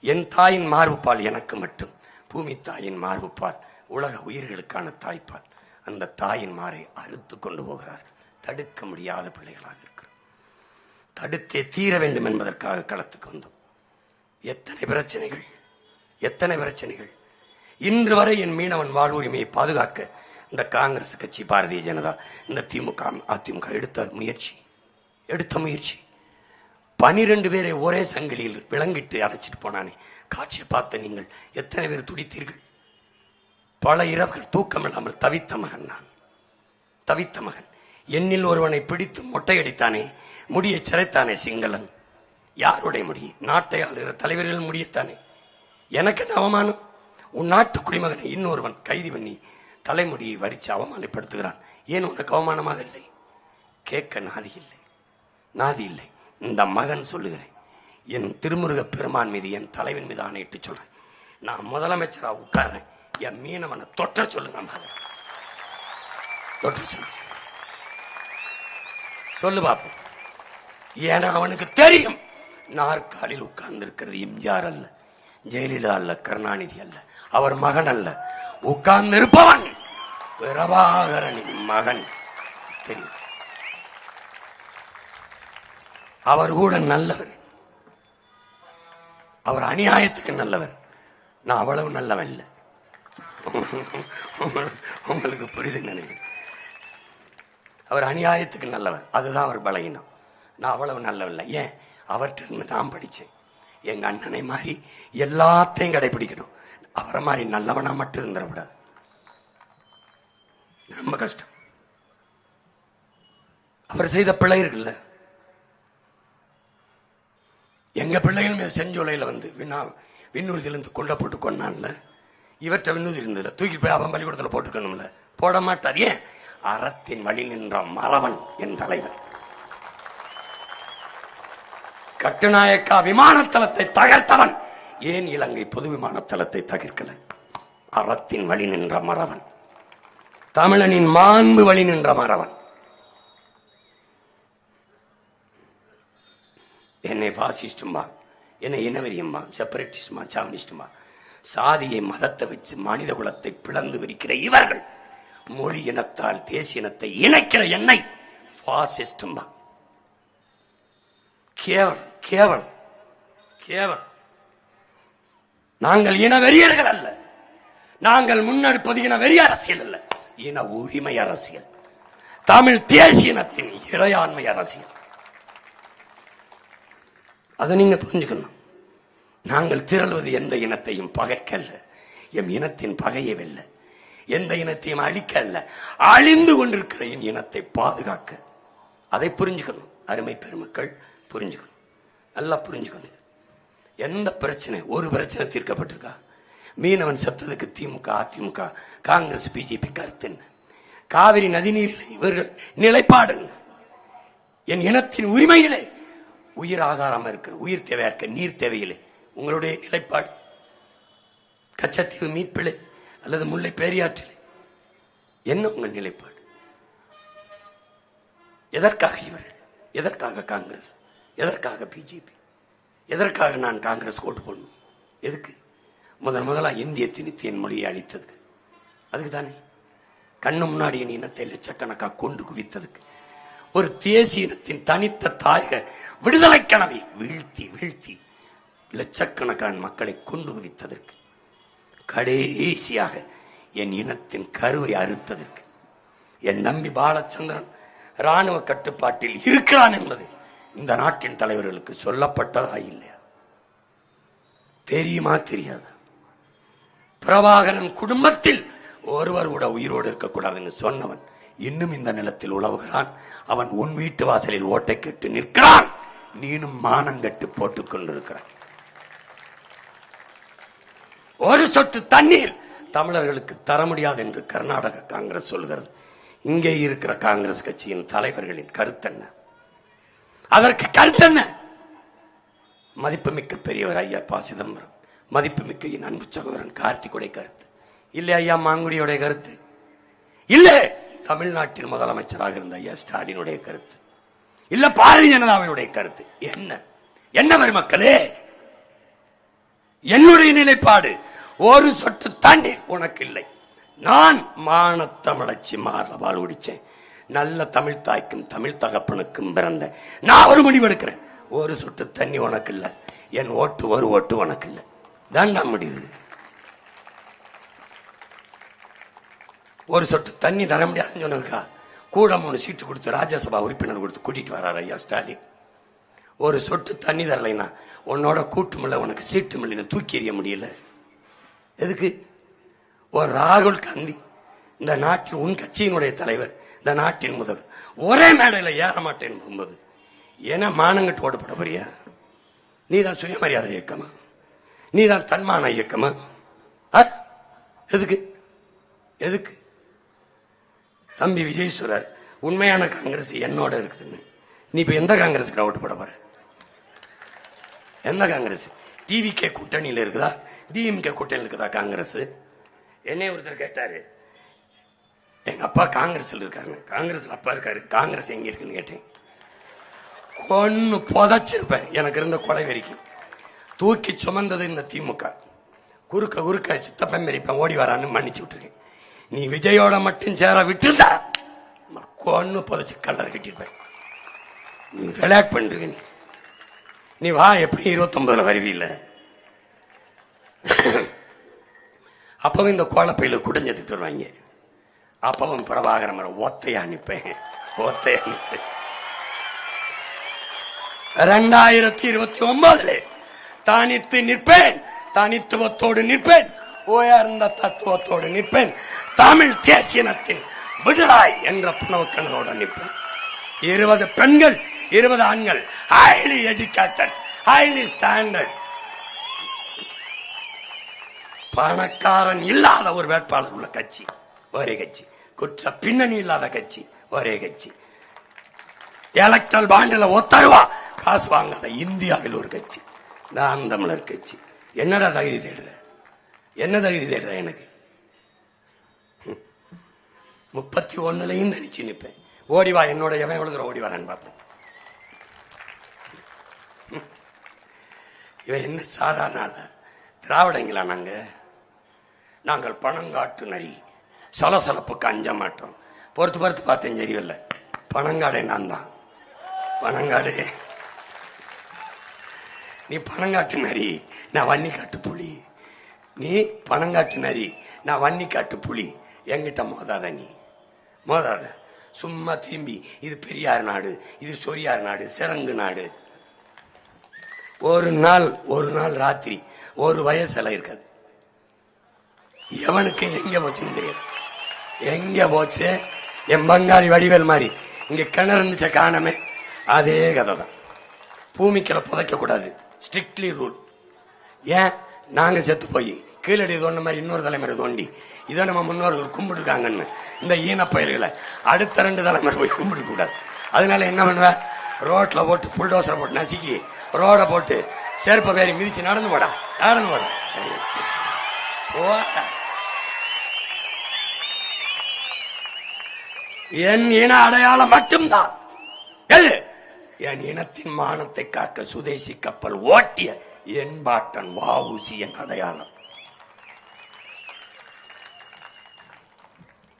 என் தாயின் மார்புப்பால் எனக்கு மட்டும், பூமி தாயின் மார்புப்பால் உலக உயிர்களுக்கான தாய்ப்பால். அந்த தாயின் மாரை அறுத்து கொண்டு போகிறார்கள். தடுக்க முடியாத பிள்ளைகளாக இருக்கிறோம். தடுத்தே தீர வேண்டும் என்பதற்காக களத்துக்கு வந்தோம். எத்தனை பிரச்சனைகள், எத்தனை பிரச்சனைகள். இன்று வரை என் மீனவன் வாழ்வுரிமையை பாதுகாக்க இந்த காங்கிரஸ் கட்சி, பாரதிய ஜனதா, இந்த திமுக அதிமுக எடுத்த முயற்சி 12 பேரை ஒரே சங்கிலியில் விளங்கிட்டு அழைச்சிட்டு போனானே, காட்சியை பார்த்த நீங்கள் எத்தனை பேர் துடித்தீர்கள்? பல இரவுகள் தூக்கமில்லாமல் தவித்த மகன் நான், தவித்த மகன். என்னில் ஒருவனை பிடித்து மொட்டையடித்தானே, முடியை சிறைத்தானே சிங்களன். யாருடைய முடி? நாட்டை ஆளுகிற தலைவர்கள் முடியத்தானே. எனக்கு என்ன அவமானம்? உன் நாட்டு குடிமகனை இன்னொருவன் கைது பண்ணி தலைமுடியை வரிச்சு அவமானப்படுத்துகிறான். ஏன் உனக்கு அவமானமாக இல்லை? கேட்க நாதி இல்லை. இந்த மகன் சொல்லுகிறேன், என் திருமுருக பெருமான் மீது, என் தலைவன் மீது ஆணையிட்டு சொல்றேன், நான் முதலமைச்சரா உட்கார்றேன், என் மீனவனை தொற்ற சொல்லுங்க மகன், தொற்ற சொல்லு பாப்போம். ஏன்னா அவனுக்கு தெரியும், நாற்காலில் உட்கார்ந்து இருக்கிறது எம்ஜிஆர் அல்ல, ஜெயலலிதா அல்ல, கருணாநிதி அல்ல, அவர் மகன் அல்ல, உட்கார்ந்து இருப்பவன் பிரபாகரனின் மகன். தெரியும். அவர் கூட நல்லவர், அவர் அநியாயத்துக்கு நல்லவர். நான் அவ்வளவு நல்லவன் இல்லை. உங்களுக்கு புரியுது நினைக்கிறேன். அவர் அநியாயத்துக்கு நல்லவர், அதுதான் அவர் பலகீனம். நான் அவ்வளவு நல்லவில்லை. ஏன்? அவற்றிருந்து நான் படித்தேன். எங்க அண்ணனை மாதிரி எல்லாத்தையும் கடைபிடிக்கணும், அவரை மாதிரி நல்லவனா மட்டும் இருந்துடக்கூடாது. ரொம்ப கஷ்டம். அவர் செய்த பிள்ளை இருக்குல்ல, எங்க பிள்ளைகள் மீது செஞ்சோலையில வந்து விண்ணூர்தியிலிருந்து கொண்ட போட்டு கொண்டான்ல, இவற்றை விண்ணூதி இருந்ததுல தூக்கி போய் அவன் பள்ளிக்கூடத்தில் போட்டுக்கணும்ல, போட மாட்டார். ஏன்? அறத்தின் வழி நின்ற மறவன் என் தலைவர். கட்டுநாயக்கா விமானத்தளத்தை தகர்த்தவன் ஏன் இலங்கை பொது விமானத்தளத்தை தகர்க்கல? அறத்தின் வழி நின்ற மறவன், தமிழனின் மாண்பு வழி நின்ற மறவன். என்னை பாசிஸ்டுமா, என்னை இனவெறியுமா, செப்பரேட்டிஸ்டுமா, சாவனிஸ்டுமா, சாதியை மதத்தை வச்சு மனித குலத்தை பிளந்து விரிக்கிற இவர்கள் மொழி இனத்தால் தேசிய இனத்தை இணைக்கிற என்னை பாசிஸ்டுமா. கேவலம் கேவலம். கேவலம். நாங்கள் இன வெறியர்கள் அல்ல. நாங்கள் முன்னெடுப்பது இன வெறி அரசியல் அல்ல, இன உரிமை அரசியல், தமிழ் தேசியத்தின் இறையாண்மை அரசியல். அதை நீங்க புரிஞ்சுக்கணும். நாங்கள் திரள்வது எந்த இனத்தையும் பகைக்கல்ல, எம் இனத்தின் பகையை வெல்ல, எந்த இனத்தையும் அழிக்க அல்ல, அழிந்து கொண்டிருக்கிற என் இனத்தை பாதுகாக்க. அதை புரிஞ்சுக்கணும். அருமை பெருமக்கள் புரிஞ்சுக்கணும், நல்லா புரிஞ்சுக்கணும். எந்த பிரச்சனை, ஒரு பிரச்சனை தீர்க்கப்பட்டிருக்கா? மீனவன் செத்ததுக்கு திமுக, அதிமுக, காங்கிரஸ், பிஜேபி கருத்து என்ன? காவிரி நதிநீரில் இவர்கள் நிலைப்பாடு என்ன? என் இனத்தின் உரிமையிலே உயிர் ஆகாரம் இருக்கிற, உயிர் தேவையா இருக்க, நீர் தேவையில்லை உங்களுடைய நிலைப்பாடு. கச்சத்தீவு மீட்பிலே அல்லது முல்லை பெரியாற்றிலே என்ன உங்கள் நிலைப்பாடு? எதற்காக இவர்கள், எதற்காக காங்கிரஸ், எதற்காக பிஜேபி, எதற்காக நான் காங்கிரஸ் ஓட்டு போடணும்? எதுக்கு? முதலா இந்திய திணித்தியன் மொழியை அளித்ததுக்கு, அதுக்கு தானே. கண்ணு முன்னாடி என் இனத்தை லட்சக்கணக்காக கொண்டு குவித்ததுக்கு, ஒரு தேசிய இனத்தின் தனித்த தாயக விடுதலை கனவை வீழ்த்தி வீழ்த்தி லட்சக்கணக்கான மக்களை கொண்டு குவித்ததற்கு, கடைசியாக என் இனத்தின் கருவை அறுத்ததற்கு, என் நம்பி பாலச்சந்திரன் ராணுவ கட்டுப்பாட்டில் இருக்கிறான் என்பது இந்த நாட்டின் தலைவர்களுக்கு சொல்லப்பட்டதா இல்லையா? தெரியுமா தெரியாதா? பிரபாகரன் குடும்பத்தில் ஒருவர் கூட உயிரோடு இருக்கக்கூடாதுன்னு சொன்னவன் இன்னும் இந்த நிலத்தில் உழவுகிறான். அவன் உன் வீட்டு வாசலில் ஓட்டை கட்டு நிற்கிறான், நீனும் மானங்கட்டு போட்டுக் கொண்டிருக்கிறான். ஒரு சொட்டு தண்ணீர் தமிழர்களுக்கு தர முடியாது என்று கர்நாடக காங்கிரஸ் சொல்கிறது. இங்கே இருக்கிற காங்கிரஸ் கட்சியின் தலைவர்களின் கருத்து என்ன? அதற்கு கருத்து என்ன? மதிப்புமிக்க பெரியவர் ஐயா ப. சிதம்பரம், மதிப்புமிக்க என் அன்பு சகோதரன் கார்த்திகுடைய கருத்து இல்லை, ஐயா மாங்குடியோடைய கருத்து இல்லை, தமிழ்நாட்டின் முதலமைச்சராக இருந்த ஐயா ஸ்டாலினுடைய கருத்து இல்ல, பாரதிய ஜனதாவினுடைய கருத்து என்ன? என்ன பெருமக்களே, என்னுடைய நிலைப்பாடு ஒரு சொட்டு தண்ணீர் உனக்கு இல்லை. நான் மானத்தமிழச்சி மாறல வாழ் குடிச்சேன். நல்ல தமிழ் தாய்க்கும் தமிழ் தகப்பனுக்கும் பிறந்த நான் ஒரு முடிவெடுக்கிறேன். ஒரு சொட்டு தண்ணி உனக்கு இல்லை, என் ஓட்டு ஒரு ஓட்டு உனக்கு இல்லை. தாண்டா முடிவு. ஒரு சொட்டு தண்ணி தர முடியாதுன்னு சொன்னதுக்கா கூட 3 சீட்டு கொடுத்து ராஜ்யசபா உறுப்பினர் கொடுத்து கூட்டிட்டு வர்றாரு ஐயா ஸ்டாலின். ஒரு சொட்டு தண்ணி தரலைன்னா உன்னோட கூட்டுமில்ல, உனக்கு சீட்டு மில்லின்னு தூக்கி எறிய முடியல. எதுக்கு? ஒரு ராகுல் காந்தி, இந்த நாட்டின் உன் கட்சியினுடைய தலைவர், இந்த நாட்டின் முதல்வர், ஒரே மேடையில் ஏற மாட்டேன் போகும்போது ஏன்னா மானங்கட்டு ஓடப்பட போறியா? நீதான் சுயமரியாதை இயக்கமா? நீதான் தன்மான இயக்கமா? எதுக்கு? எதுக்கு? தம்பி விஜய் சொல்றார் உண்மையான காங்கிரஸ் என்னோட இருக்குதுன்னு. நீ இப்ப எந்த காங்கிரஸுக்கு ஓட்டு போட போற? எந்த காங்கிரஸ்? டிவிகே கூட்டணியில் இருக்குதா, டிஎம்கே கூட்டணியில் இருக்குதா காங்கிரஸ்? என்னை ஒருத்தர் கேட்டாரு, எங்க அப்பா காங்கிரஸ்ல இருக்காரு, காங்கிரஸ்ல அப்பா இருக்காரு, காங்கிரஸ் எங்க இருக்குன்னு கேட்டேன். கொன்னு புதைச்சிருப்பேன். எனக்கு இருந்த கொலை வரைக்கும் தூக்கி சுமந்தது இந்த திமுக. குறுக்க குறுக்க சித்தப்பன் மெரிப்பேன், ஓடி வரான்னு மன்னிச்சு விட்டுருக்கேன். நீ விஜயோட மட்டும் சேர விட்டுருந்தா கொன்னு புதைச்சு கலர் கட்டிருப்பேன். நீ ரிலாக்ட் பண்றீங்க. நீ வா, எப்படி 29 வருவில்ல? அப்பவும் இந்த கோலப்பையில குடைஞ்சதுக்கு வருவாங்க. அப்பவும் பிரபாகரன் ஒத்தையா நிப்பேன், ஒத்தையா நிப்பேன். 2029 தனித்து நிற்பேன், தனித்துவத்தோடு நிற்பேன், உயர்ந்த தத்துவத்தோடு நிற்பேன், தமிழ் தேசியத்தின் விடுதலை என்ற புனவு கணவோடு நிற்பேன். 20 பெண்கள் 20 ஆண்கள், ஹைலி எஜுகேட்டட், ஹைலி ஸ்டாண்டர்ட், பணக்காரன் இல்லாத ஒரு வேட்பாளர் உள்ள கட்சி ஒரே கட்சி, குற்ற பின்னணி இல்லாத கட்சி ஒரே கட்சி, எலக்ட்ரல் பாண்டில் ஒத்தருவா காசு வாங்காத இந்தியாவில் ஒரு கட்சி, நான் தமிழர் கட்சி. என்னடா தகுதி தேடுற? என்ன தகுதி தேடுற? எனக்கு 31 தனிச்சு நிற்பேன். ஓடிவா, என்னோட எவன் எவ்வளவு தூரம் ஓடி வரான்னு பார்ப்பேன். இவன் என்ன சாதாரண திராவிடங்களா? நாங்கள் பணங்காட்டு நரி, சலசலப்புக்கு அஞ்ச மாட்டோம். பொறுத்து பொறுத்து பார்த்தேன், தெரியவில்ல. பணங்காடே நான் தான். பணங்காடு நீ பணங்காட்டு நரி, நான் வன்னி காட்டு புலி. நீ பணங்காட்டு நரி, நான் வன்னி காட்டு புலி. என்கிட்ட மோதாத, நீ மோதாத. சும்மா திரும்பி இது பெரியார் நாடு, இது சொரியார் நாடு, சிறங்கு நாடு. ஒரு நாள் ராத்திரி ஒரு வயசுல இருக்காது. எவனுக்கு எங்க போச்சுன்னு தெரியாது. எங்க போச்சு? என் பங்காளி வடிவேல் மாதிரி இங்க கிணறு இருந்துச்ச காணமே, அதே கதை தான். பூமிக்குள்ள புதைக்க கூடாது, ஸ்ட்ரிக்ட்லி ரூல். ஏன்? நாங்க செத்து போய் கீழடி தோண்ட மாதிரி இன்னொரு தலைமுறை தோண்டி இதை நம்ம முன்னோர்கள் கும்பிட்டுருக்காங்கன்னு இந்த ஈன பயல்களை அடுத்த 2 தலைமுறை போய் கும்பிட கூடாது. அதனால என்ன பண்ணுவ? ரோட்ல போட்டு புல்டோசரை போட்டு நசுக்கி ரோட போட்டு செருப்ப வேறி மிதிச்சு நடந்து போடா. என் இன அடையாளம் மட்டும்தான். என் இனத்தின் மானத்தை காக்க சுதேசி கப்பல் ஓட்டிய என் பாட்டன் வ.உ.சி. என் அடையாளம்.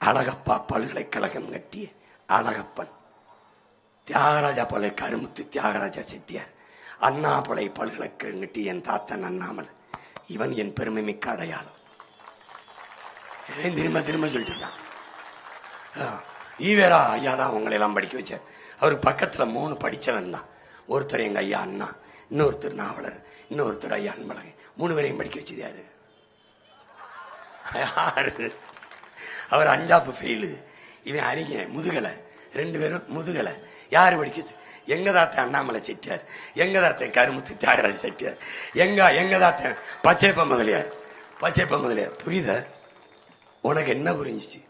அழகப்பா பல்கலைக்கழகம் கட்டிய அழகப்பன், தியாகராஜா பல்கலை கருமுத்து தியாகராஜா செட்டியார், அண்ணாமலை பல்கலைக்கழகம் கட்டிய என் தாத்தன் அண்ணாமலை. இவன் என் பெருமை மிக்க அடையாளம். திரும்ப திரும்ப சொல்லிட்டு இருக்கான். ஈவேரா ஐயா தான் உங்களை எல்லாம் படிக்க வச்சார். அவருக்கு பக்கத்துல 3 படிச்சவன் தான். ஒருத்தர் எங்க ஐயா அண்ணா, இன்னொருத்தர் நாவலர், இன்னொருத்தர் ஐயா அன்பழகன். 3 பேரையும் படிக்க வச்சது யாரு? அவர் 5ஆப்பு ஃபெயிலு, இவன் அறிஞ முதுகலை. 2 பேரும் முதுகலை. யாரு படிக்குது? எங்க தாத்தன் அண்ணாமலை செட்டியார், எங்க தாத்தன் கருமுத்து தியாகராஜ செட்டியார், எங்க தாத்தன் பச்சைப்ப முதலியார். பச்சைப்ப முதலியார் புரியுத? உனக்கு என்ன புரிஞ்சிச்சு?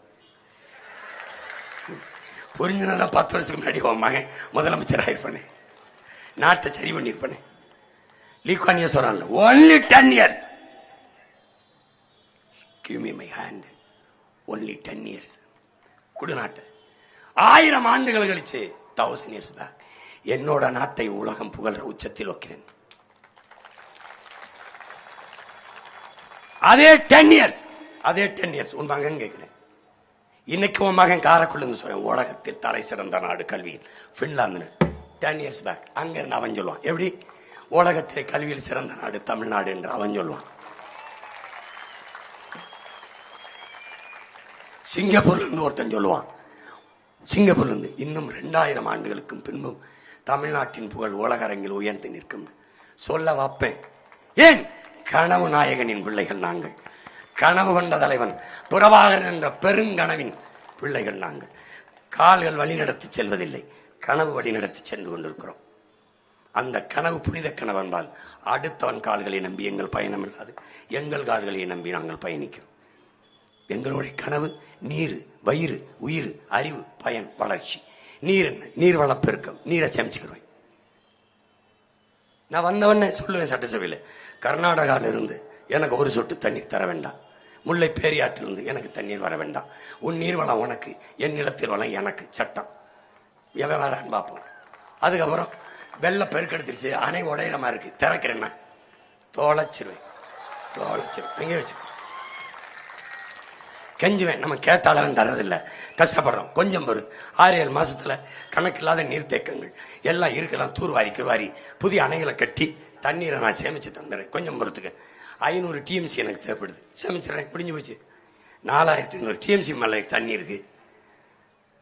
புரிஞ்சுனா 10 வருஷத்துக்கு முன்னாடி உன் மகன் முதலமைச்சராக இருப்பானே, நாட்டை சரி பண்ணிருப்பானே. லீக்வானியா சொல்றான்ல, only 10 years. Give me my hand. Only 10 years. குடு நாட்டை. 1000 ஆண்டுகள் கழிச்சு 1000 years back என்னோட நாட்டை உலகம் புகழ்ற உச்சத்தில் வைக்கிறேன். அதே 10 years உன் மகன் கேட்கிறேன். இன்னைக்கு உன் மகன் காரைக்குள்ள சொல்றேன், உலகத்தில் தலை சிறந்த நாடு கல்வியில் பின்லாந்து. 10 years back அங்க இருந்து அவன் சொல்லுவான். எப்படி? உலகத்திலே கல்வியில் சிறந்த நாடு தமிழ்நாடு என்று அவன் சொல்லுவான். சிங்கப்பூர்ல இருந்து ஒருத்தன் சொல்லுவான். சிங்கப்பூர்ல இருந்து இன்னும் 2000 ஆண்டுகளுக்கும் பின்பும் தமிழ்நாட்டின் புகழ் உலக அரங்கில் உயர்ந்து நிற்கும் சொல்ல வைப்பேன். ஏன்? கனவு நாயகனின் பிள்ளைகள் நாங்கள். கனவு கொண்ட தலைவன் புறவாகன் என்ற பெருங்கனவின் பிள்ளைகள் நாங்கள். கால்கள் வழிநடத்தி செல்வதில்லை, கனவு வழிநடத்தி சென்று கொண்டிருக்கிறோம். அந்த கனவு புனித கனவு என்றால் அடுத்தவன் கால்களை நம்பி எங்கள் பயணம் இல்லாது எங்கள் கால்களை நம்பி நாங்கள் பயணிக்கிறோம். எங்களுடைய கனவு நீர், வயிறு, உயிர், அறிவு, பயன், வளர்ச்சி. நீர் என்ன? நீர் வளப்பெருக்கம். நீரை சேமிச்சுக்கிறோம். நான் வந்தவனே சொல்லுவேன் சட்டசபையில், கர்நாடகாவில இருந்து எனக்கு ஒரு சொட்டு தண்ணீர் தர வேண்டாம். முல்லை பேரியாற்றிலிருந்து எனக்கு தண்ணீர் வர வேண்டாம். உன் நீர் வளம் உனக்கு, என் நிலத்தில் வளம் எனக்கு. சட்டம் எவன் வரான்னு பார்ப்போம். அதுக்கப்புறம் வெள்ள பெருக்கெடுத்துருச்சு, அணை உடையிற மாதிரி இருக்கு, திறக்கிறேன்னா தோளைச்சிருவேன். எங்கே வச்சு கெஞ்சுவேன். நம்ம கேட்டாலும் தரதில்லை, கஷ்டப்படுறோம். கொஞ்சம் ஒரு 6-7 மாசத்துல கணக்கில்லாத நீர்த்தேக்கங்கள் எல்லாம் இருக்கலாம். தூர்வாரி புதிய அணைகளை கட்டி தண்ணீரை நான் சேமிச்சு தந்துடுறேன். கொஞ்சம் பொறுத்துக்கு 500 TMC எனக்கு தேவைப்படுது, சேமிச்சிடறேன். முடிஞ்சு போச்சு. 4500 TMC மேல தண்ணி இருக்கு.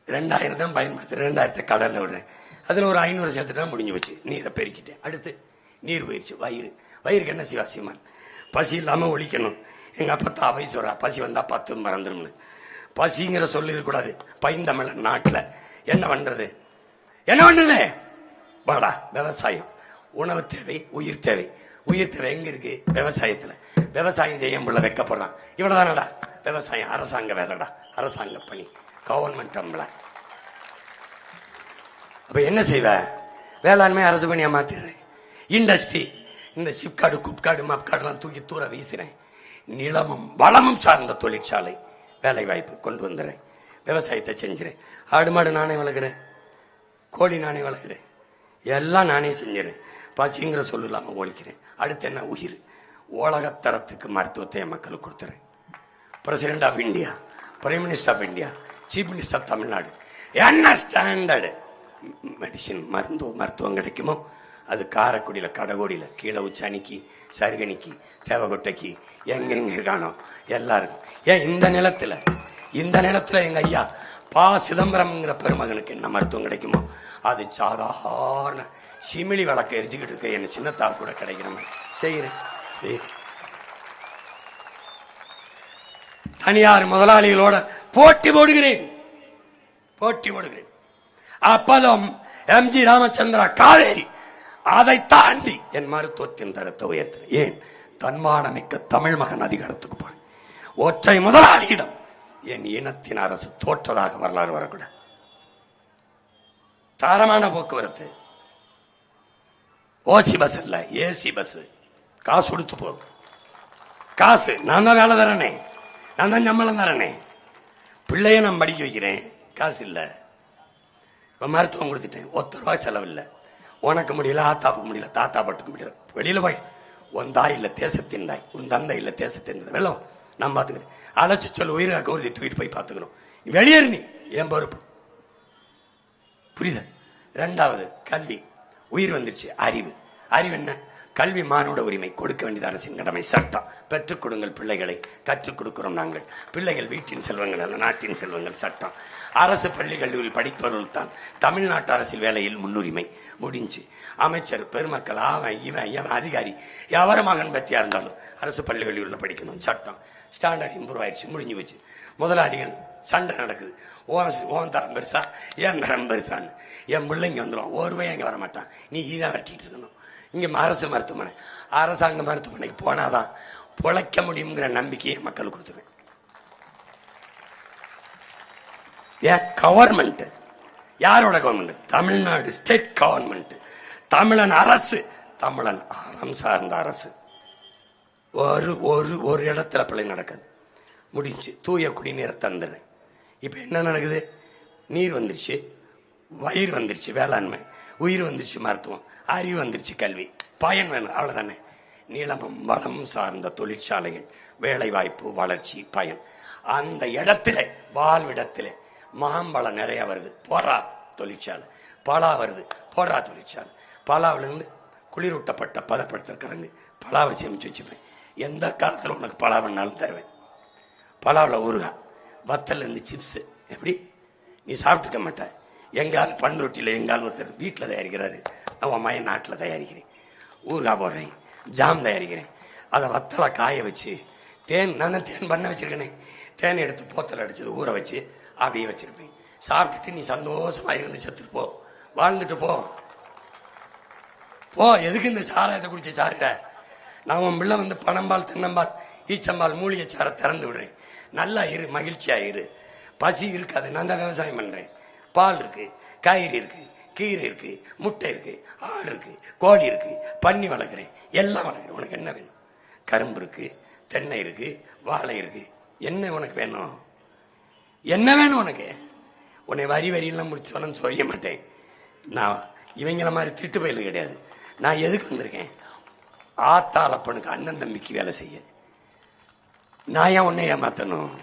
2000 தான் பயன்படுத்து, 2000 கடல்ல விடுறேன். அதுல ஒரு 500 சேர்த்துட்டா முடிஞ்சு போச்சு. நீரை பெருக்கிட்டேன். அடுத்து நீர் போயிடுச்சு. வயிறுக்கு என்ன சிவாசியமான்? பசி இல்லாம ஒழிக்கணும். எங்க அப்பத்தா அவை சொல்றா, பசி வந்தா 10 மறந்துடும். பசிங்கிற சொல்லிடக்கூடாது. பைந்தமிழ நாட்டுல என்ன பண்றது? வாடா, விவசாயம். உணவு தேவை, உயிர் தேவை. உயிர் தேவை எங்க இருக்கு? விவசாயத்துல. விவசாயம் செய்ய முடியல, வைக்கப்படுறான். இவ்வளவுதானடா விவசாயம். அரசாங்க வேலைடா, அரசாங்க பணி, கவர்மெண்ட் அம்பளை. அப்ப என்ன செய்வ? வேளாண்மை அரசு பணியா மாத்திடுறேன். இண்டஸ்ட்ரி, இந்த சிப்காடு, குப்காடு, மப்காடு எல்லாம் தூக்கி தூர வீசுறேன். நிலமும் வளமும் சார்ந்த தொழிற்சாலை, வேலை வாய்ப்பு கொண்டு வந்துடுறேன். விவசாயத்தை செஞ்சுறேன். ஆடு மாடு நானே வளர்க்குறேன், கோழி நானே வளர்க்குறேன், எல்லாம் நானே செஞ்சுறேன். பசிங்கிற சொல்லு இல்லாம ஒழிக்கிறேன். அடுத்து என்ன? உயிர். உலகத்தரத்துக்கு மருத்துவத்தை மக்களுக்கு கொடுத்துறேன். President of India, prime minister of India, chief minister of Tamil Nadu என்ன ஸ்டாண்டர்டு மெடிசின் மருத்துவம் கிடைக்குமோ அது காரைக்குடியில, கடகோடியில, கீழே உச்சானிக்கு, சருகனிக்கு, தேவகொட்டைக்கு, எங்கெங்க இருக்கானோ எல்லாருக்கும். ஏன் இந்த நிலத்துல எங்க ஐயா பா சிதம்பரம்ங்கிற பெருமகனுக்கு என்ன மருத்துவம் கிடைக்குமோ அது சாதாரண சிமிழி வழக்க எரிச்சுக்கிட்டு இருக்க என்ன சின்னத்தால் கூட கிடைக்கிற மாதிரி செய்கிறேன். தனியார் முதலாளிகளோட போட்டி போடுகிறேன். அப்பதும் எம்ஜி ராமச்சந்திரா காவேரி அதை தாண்டி என் மருத்துவத்தின் தரத்தை உயர்த்தினேன். ஏன்? தன்மானமிக்க தமிழ் மகன் அதிகாரத்துக்கு போறேன். ஒற்றை முதலாளியிடம் என் இனத்தின் அரசு தோற்றதாக வரலாறு வரக்கூடாது. தரமான போக்குவரத்து, ஓசி பஸ் இல்ல, ஏசி பஸ், காசு கொடுத்து போகும். காசு நான் தான் வேலை தரனே, நான் தான் சம்பளம் தரனே. பிள்ளைய நான் படிக்க வைக்கிறேன், காசு இல்ல. இப்ப மருத்துவம் கொடுத்துட்டேன், ₹1 செலவு இல்ல. உனக்கு முடியல, ஆத்தாவுக்கு முடியல, தாத்தா பாட்டுக்கு முடியல, வெளியில போய் உன் தாய் இல்ல தேசத்தின் தாய், உன் தந்தை இல்ல தேசத்தின் வெள்ளம் நான் பாத்துக்கிறேன். அழைச்சு சொல்ல உயிரை கௌரதி தூக்கிட்டு போய் பாத்துக்கணும். வெளியேறு, நீ என் பொறுப்பு. புரியுது? 2வது கல்வி. உயிர் வந்துருச்சு. அறிவு என்ன? கல்வி மானுட உரிமை, கொடுக்க வேண்டியது அரசின் கடமை, சட்டம். பெற்றுக் கொடுங்கள் பிள்ளைகளை, கற்றுக் கொடுக்கிறோம் நாங்கள். பிள்ளைகள் வீட்டின் செல்வங்கள் அல்ல, நாட்டின் செல்வங்கள். சட்டம். அரசு பள்ளி கல்லூரியில் படிப்பவர்கள் தான் தமிழ்நாட்டு அரசியல் வேலையில் முன்னுரிமை. முடிஞ்சு. அமைச்சர் பெருமக்கள், அவன் இவன் அதிகாரி எவர மகன் பத்தியா இருந்தாலும் அரசு பள்ளி கல்லூரியில் படிக்கணும். சட்டம். ஸ்டாண்டர்ட் இம்ப்ரூவ் ஆயிடுச்சு, முடிஞ்சு போச்சு. முதலாளிகள் சண்டை நடக்குது. ஓன் தரம் பெருசா, ஏன் தரம் பெருசான்னு. என் பிள்ளைங்க வந்துடும், ஒரு பையன் இங்க வர மாட்டான், நீ இதான் வெட்டிட்டு இருக்கணும். இங்க அரசு மருத்துவமனை, அரசாங்க மருத்துவமனைக்கு போனாதான் பொழைக்க முடியுங்கிற நம்பிக்கையை மக்கள் கொடுத்துருவேன். கவர்மெண்ட் யாரோட கவர்மெண்ட்? தமிழ்நாடு ஸ்டேட் கவர்மெண்ட், தமிழன் அரசு, தமிழன் அறம் சார்ந்த அரசு. ஒரு இடத்துல பிள்ளை நடக்குது, முடிஞ்சு. தூய குடிநீரை தந்துடுறேன். இப்ப என்ன நடக்குது? நீர் வந்துருச்சு, வயிறு வந்துருச்சு வேளாண்மை, உயிர் வந்துருச்சு மருத்துவம், அறிவு வந்துருச்சு கல்வி, பயன் வேணும், அவ்வளவுதானே. நிலமும் வளமும் சார்ந்த தொழிற்சாலைகள், வேலை வாய்ப்பு, வளர்ச்சி, பயன். அந்த இடத்துல வாழ்விடத்திலே மாம்பழம் நிறைய வருது, போறா தொழிற்சாலை. பலா வருது, போடுறா தொழிற்சாலை. பலாவிலிருந்து குளிரூட்டப்பட்ட பதப்படுத்திருக்கிறாங்க, பலாவை சேமிச்சு வச்சுப்பேன். எந்த காலத்தில் உனக்கு பலா வேணாலும் தருவேன். பலாவில் ஊறுகாய், வத்தல் இருந்து சிப்ஸ். எப்படி? நீ சாப்பிட்டுக்க மாட்ட. எங்கால பன் ரொட்டியில் எங்கால ஒருத்தர் வீட்டில் தயாரிக்கிறாரு, அவன் மையன் நாட்டில் தயாரிக்கிறேன். ஊறுகாய் போடுறேன், ஜாம் தயாரிக்கிறேன். அதை வத்தலை காய வச்சு தேன், நான் தேன் பண்ண வச்சிருக்கேனே, தேன் எடுத்து போத்தல் அடிச்சது ஊற வச்சு அப்படியே வச்சிருப்பேன். சாப்பிட்டுட்டு நீ சந்தோஷமா இருந்து செத்துட்டு போ, வாழ்ந்துட்டு போ. எதுக்கு இந்த சாராயத்தை குடிச்சு சாகுற? நான் உன் பிள்ளை வந்து பனம்பால், தென்னம்பால், ஈச்சம்பால், மூலிகை சாரை திறந்து விடுறேன். நல்லா இரு, மகிழ்ச்சியா இரு. பசி இருக்காது, நான் தான் விவசாயம் பண்றேன். பால் இருக்கு, காய்கறி இருக்கு, கீரை இருக்கு, முட்டை இருக்கு, ஆடு இருக்கு, கோழி இருக்கு, பன்னி வளர்க்குறேன், எல்லாம் வளர்க்குறேன். உனக்கு என்ன வேணும்? கரும்பு இருக்கு, தென்னை இருக்கு, வாழை இருக்கு. என்ன உனக்கு வேணும்? என்ன வேணும் உனக்கு? உன்னை வரியெல்லாம் முடிச்சோன்னு சொல்ல மாட்டேன். நான் இவங்கள மாதிரி திட்டு பயில கிடையாது. நான் எதுக்கு வந்திருக்கேன்? ஆத்தாளப்பனுக்கு, அண்ணன் தம்பிக்கு வேலை செய்ய. நான் ஏன் உன்னை ஏமாத்தணும்?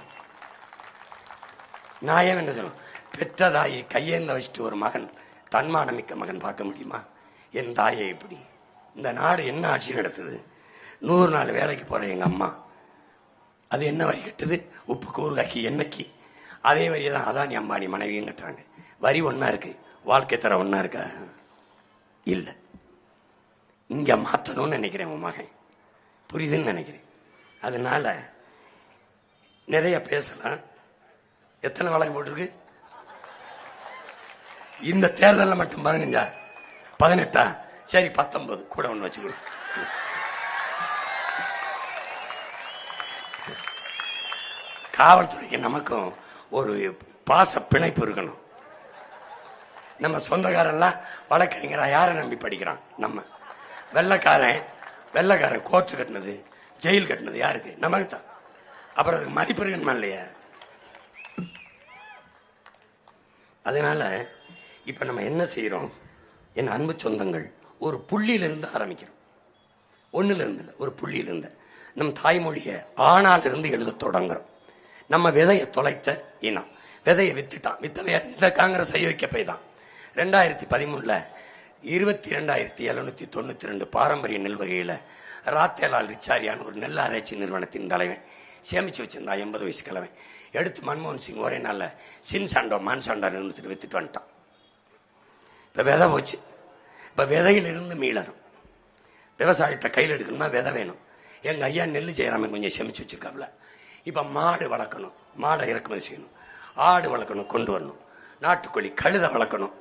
நான் ஏன் என்ன சொல்லணும்? பெற்ற தாயை கையேந்த வச்சுட்டு ஒரு மகன், தன்மானமிக்க மகன் பார்க்க முடியுமா? என் தாயை எப்படி? இந்த நாடு என்ன ஆட்சி நடத்துது? 100 நாள் வேலைக்கு போற எங்க அம்மா, அது என்ன வரி கட்டுது? உப்புக்கு, ஊறுகாய்க்கு, எண்ணெய்க்கு. அதே வரியை தான் அதானி அம்பானி மனைவியும் கட்டுறாங்க. வரி ஒன்னா இருக்கு, வாழ்க்கை தர ஒன்னா இருக்கா? இல்ல. இங்க மாத்தணும்னு நினைக்கிறேன் உன் மகன், புரியுதுன்னு நினைக்கிறேன். அதனால நிறைய பேசலாம். எத்தனை வழக்கு போட்டிருக்கு இந்த தேர்தலில் மட்டும்? 15, 18, சரி 19 கூட ஒண்ணு வச்சுக்கணும். காவல்துறைக்கு நமக்கும் ஒரு பாச பிணைப்பு இருக்கணும். நம்ம சொந்தக்காரெல்லாம் வழக்கறிஞரா யாரை நம்பி படிக்கிறான்? நம்ம வெள்ளக்காரன் கோர்ட்டு கட்டினது, ஜெயில் கட்டினது யாருக்கு? நமக்கு தான். அப்புறம் அதுக்கு மதிப்பு இருக்கணுமா இல்லையா? அதனால இப்ப நம்ம என்ன செய்யறோம்? என் அன்பு சொந்தங்கள், ஒரு புள்ளியிலிருந்து ஆரம்பிக்கிறோம். ஒண்ணுல இருந்து, ஒரு புள்ளியிலிருந்து நம் தாய்மொழிய ஆனாலிருந்து எழுத தொடங்குறோம். நம்ம விதையை தொலைத்த இனம், விதையை வித்துட்டான். வித்தவையா இந்த காங்கிரஸ் செய்ய வைக்க போய் தான் 2013 22,792 பாரம்பரிய நெல் வகையில ராத்தேலால் ரிச்சாரியான ஒரு நெல் ஆராய்ச்சி நிறுவனத்தின் தலைவன் சேமிச்சு வச்சிருந்தா 80 வயசு கிழமை எடுத்து மன்மோகன் சிங் ஒரே நாள்ல சின்சாண்டோ மான்சாண்டோ நிறுவனத்தில் வித்துட்டு வந்துட்டான். இப்ப விதை போச்சு. இப்ப விதையிலிருந்து மீளணும். விவசாயத்தை கையில் எடுக்கணும்னா விதை வேணும். எங்க ஐயா நெல்லு ஜெயராமன் கொஞ்சம் சேமிச்சு வச்சிருக்காப்ல. இப்ப மாடு வளர்க்கணும், மாடை இறக்குமதி செய்யணும். ஆடு வளர்க்கணும், கொண்டு வரணும். நாட்டுக்கோழி கழுதை வளர்க்கணும்.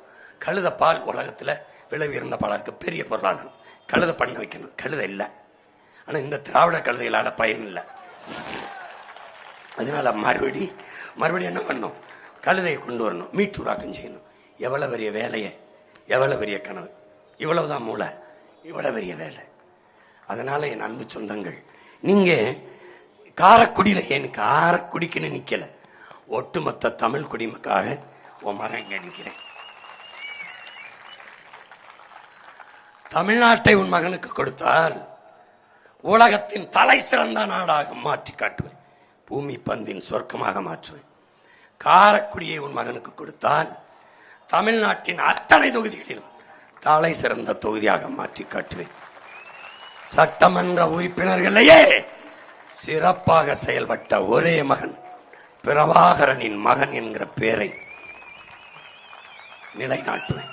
கழுத பால் உலகத்துல விலை உயர்ந்த பாலாருக்கு பெரிய பொருளாதாரம். கழுத பண்ண வைக்கணும். கழுதை இல்லை. ஆனா இந்த திராவிட கழுதைகளால பயன் இல்லை. அதனால மறுபடியும் என்ன பண்ணும்? கழுதையை கொண்டு வரணும், மீட்டூராக்கம் செய்யணும். எவ்வளவு பெரிய வேலையை, எவ்வளவு பெரிய கனவு. இவ்வளவுதான் மூளை, இவ்வளவு பெரிய வேலை. அதனால என் அன்பு சொந்தங்கள், நீங்க காரக்குடியில ஏன் காரக்குடிக்குன்னு நிக்கல, ஒட்டுமொத்த தமிழ் குடிமக்காக உன் மகன் இங்க நிக்கிறேன். தமிழ்நாட்டை உன் மகனுக்கு கொடுத்தால் உலகத்தின் தலை சிறந்த நாடாக மாற்றி காட்டுவேன். பூமி பந்தின் சொர்க்கமாக மாற்றுவேன். காரக்குடியை உன் மகனுக்கு கொடுத்தால் தமிழ்நாட்டின் அத்தனை தொகுதிகளிலும் தலை சிறந்த தொகுதியாக மாற்றி காட்டுவேன். சட்டமன்ற உறுப்பினர்களையே சிறப்பாக செயல்பட்ட ஒரே மகன் பிரபாகரனின் மகன் என்கிற பெயரை நிலைநாட்டுவேன்.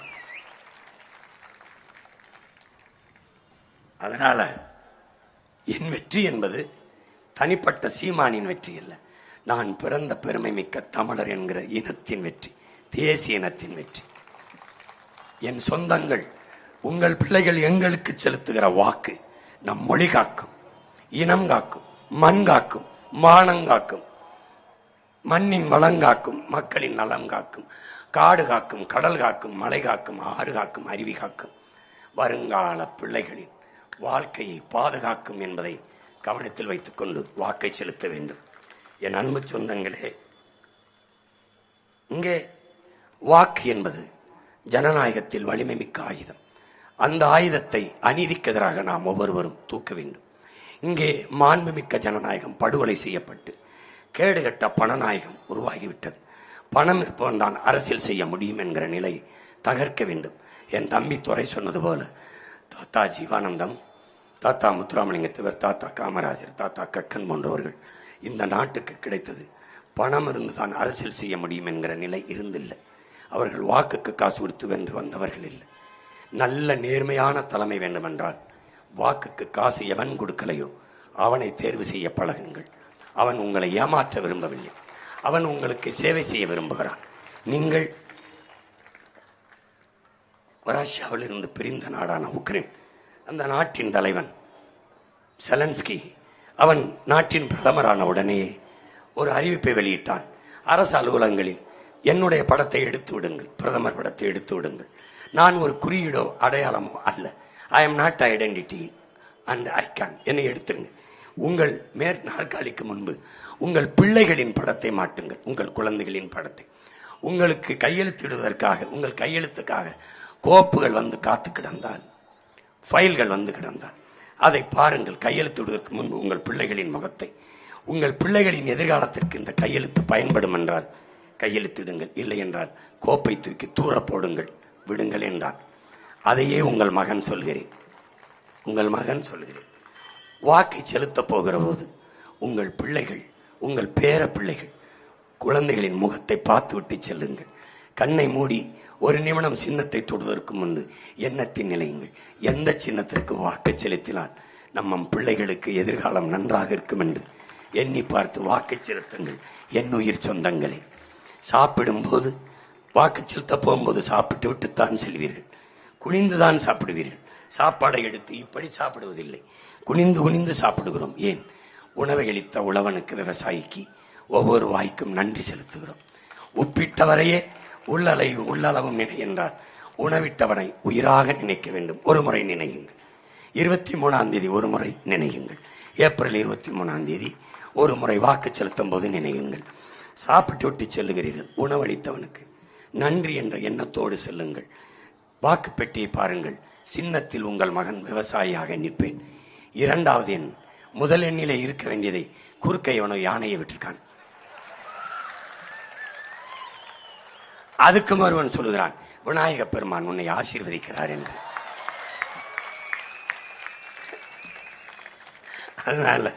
அதனால என் வெற்றி என்பது தனிப்பட்ட சீமானின் வெற்றி அல்ல. நான் பிறந்த பெருமை மிக்க தமிழர் என்கிற இனத்தின் வெற்றி, தேசிய இனத்தின் வெற்றி. என் சொந்தங்கள், உங்கள் பிள்ளைகள் எங்களுக்கு செலுத்துகிற வாக்கு நம் மொழி காக்கும், இனம் காக்கும், மண் காக்கும், மானம் காக்கும், மண்ணின் வளம் காக்கும், மக்களின் நலம் காக்கும், காடு காக்கும், கடல் காக்கும், மலை காக்கும், ஆறு காக்கும், அருவி காக்கும், வருங்கால பிள்ளைகளின் வாழ்க்கையை பாதுகாக்கும் என்பதை கவனத்தில் வைத்துக் கொண்டு வாக்கை செலுத்த வேண்டும். என் அன்பு சொந்தங்களே, இங்கே வாக்கு என்பது ஜனநாயகத்தில் வலிமை மிக்க ஆயுதம். அந்த ஆயுதத்தை அநீதிக்கு எதிராக நாம் ஒவ்வொருவரும் தூக்க வேண்டும். இங்கே மாண்புமிக்க ஜனநாயகம் படுகொலை செய்யப்பட்டு கேடுகட்ட பணநாயகம் உருவாகிவிட்டது. பணம் இருப்பவன் தான் அரசியல் செய்ய முடியும் என்கிற நிலை தகர்க்க வேண்டும். என் தம்பி துரை சொன்னது போல, தாத்தா ஜீவானந்தம், தாத்தா முத்துராமலிங்கத்தவர், தாத்தா காமராஜர், தாத்தா கக்கன் போன்றவர்கள் இந்த நாட்டுக்கு கிடைத்தது பணம் இருந்துதான் அரசியல் செய்ய முடியும் என்கிற நிலை இருந்தில்லை. அவர்கள் வாக்குக்கு காசு கொடுத்து வென்று வந்தவர்கள் இல்லை. நல்ல நேர்மையான தலைமை வேண்டுமென்றால் வாக்குக்கு காசு எவன் கொடுக்கலையோ அவனை தேர்வு செய்ய பழகுங்கள். அவன் உங்களை ஏமாற்ற விரும்பவில்லை, அவன் உங்களுக்கு சேவை செய்ய விரும்புகிறான். நீங்கள் ரஷ்யாவில் இருந்து பிரிந்த நாடான உக்ரைன், அந்த நாட்டின் தலைவன் செலன்ஸ்கி, அவன் நாட்டின் பிரதமரான உடனேயே ஒரு அறிவிப்பை வெளியிட்டான். அரசு அலுவலகங்களில் என்னுடைய படத்தை எடுத்து விடுங்கள், பிரதமர் படத்தை எடுத்து விடுங்கள். நான் ஒரு குறியீடோ அடையாளமோ அல்ல. I am not identity and icon. என்னை எடுத்துங்க. உங்கள் மேற் நாற்காலிக்கு முன்பு உங்கள் பிள்ளைகளின் படத்தை மாட்டுங்கள், உங்கள் குழந்தைகளின் படத்தை. உங்களுக்கு கையெழுத்திடுவதற்காக, உங்கள் கையெழுத்துக்காக கோப்புகள் வந்து காத்து கிடந்தால், ஃபைல்கள் வந்து கிடந்தால் அதை பாருங்கள். கையெழுத்திடுவதற்கு முன்பு உங்கள் பிள்ளைகளின் முகத்தை. உங்கள் பிள்ளைகளின் எதிர்காலத்திற்கு இந்த கையெழுத்து பயன்படும் என்றால் கையெழுத்திடுங்கள். இல்லை என்றால் கோப்பை தூக்கி தூர போடுங்கள், விடுங்கள் என்றால். அதையே உங்கள் மகன் சொல்கிறேன், உங்கள் மகன் சொல்கிறேன். வாக்கை செலுத்த போகிற போது உங்கள் பிள்ளைகள், உங்கள் பேர பிள்ளைகள், குழந்தைகளின் முகத்தை பார்த்து விட்டு செல்லுங்கள். கண்ணை மூடி ஒரு நிமிடம் சின்னத்தை தொடுவதற்கு முன்பு எண்ணத்தின் நிலையுங்கள். எந்த சின்னத்திற்கு வாக்கு செலுத்தினால் நம்ம பிள்ளைகளுக்கு எதிர்காலம் நன்றாக இருக்கும் என்று எண்ணி பார்த்து வாக்கு செலுத்துங்கள். என் உயிர் சொந்தங்களே, சாப்பிடும் போது, வாக்கு செலுத்த போகும்போது சாப்பிட்டு விட்டுத்தான் செல்வீர்கள், குனிந்துதான் சாப்பிடுவீர்கள். சாப்பாடை எடுத்து இப்படி சாப்பிடுவதில்லை, குனிந்து குனிந்து சாப்பிடுகிறோம். ஏன்? உணவை அளித்த உழவனுக்கு, விவசாயிக்கு ஒவ்வொரு வாய்க்கும் நன்றி செலுத்துகிறோம். உப்பிட்டவரையே உள்ளளவும் நினை என்றால் உணவிட்டவனை உயிராக நினைக்க வேண்டும். ஒரு முறை நினையுங்கள். 23ஆம் தேதி ஒரு முறை நினையுங்கள். ஏப்ரல் 23ஆம் தேதி ஒரு முறை வாக்கு செலுத்தும் போது நினையுங்கள். சாப்பிட்டு விட்டு செல்லுகிறீர்கள், உணவளித்தவனுக்கு நன்றி என்ற எண்ணத்தோடு செல்லுங்கள். வாக்கு பெட்டியை பாருங்கள். சின்னத்தில் உங்கள் மகன் விவசாயியாக நிற்பேன். 2வது எண், முதல் எண்ணிலே இருக்க வேண்டியதை குறுக்கையவனோ யானையை விட்டிருக்கான். அதுக்கும் ஒருவன் சொல்லுகிறான், விநாயக பெருமான் உன்னை ஆசீர்வதிக்கிறார் என்று. அதனால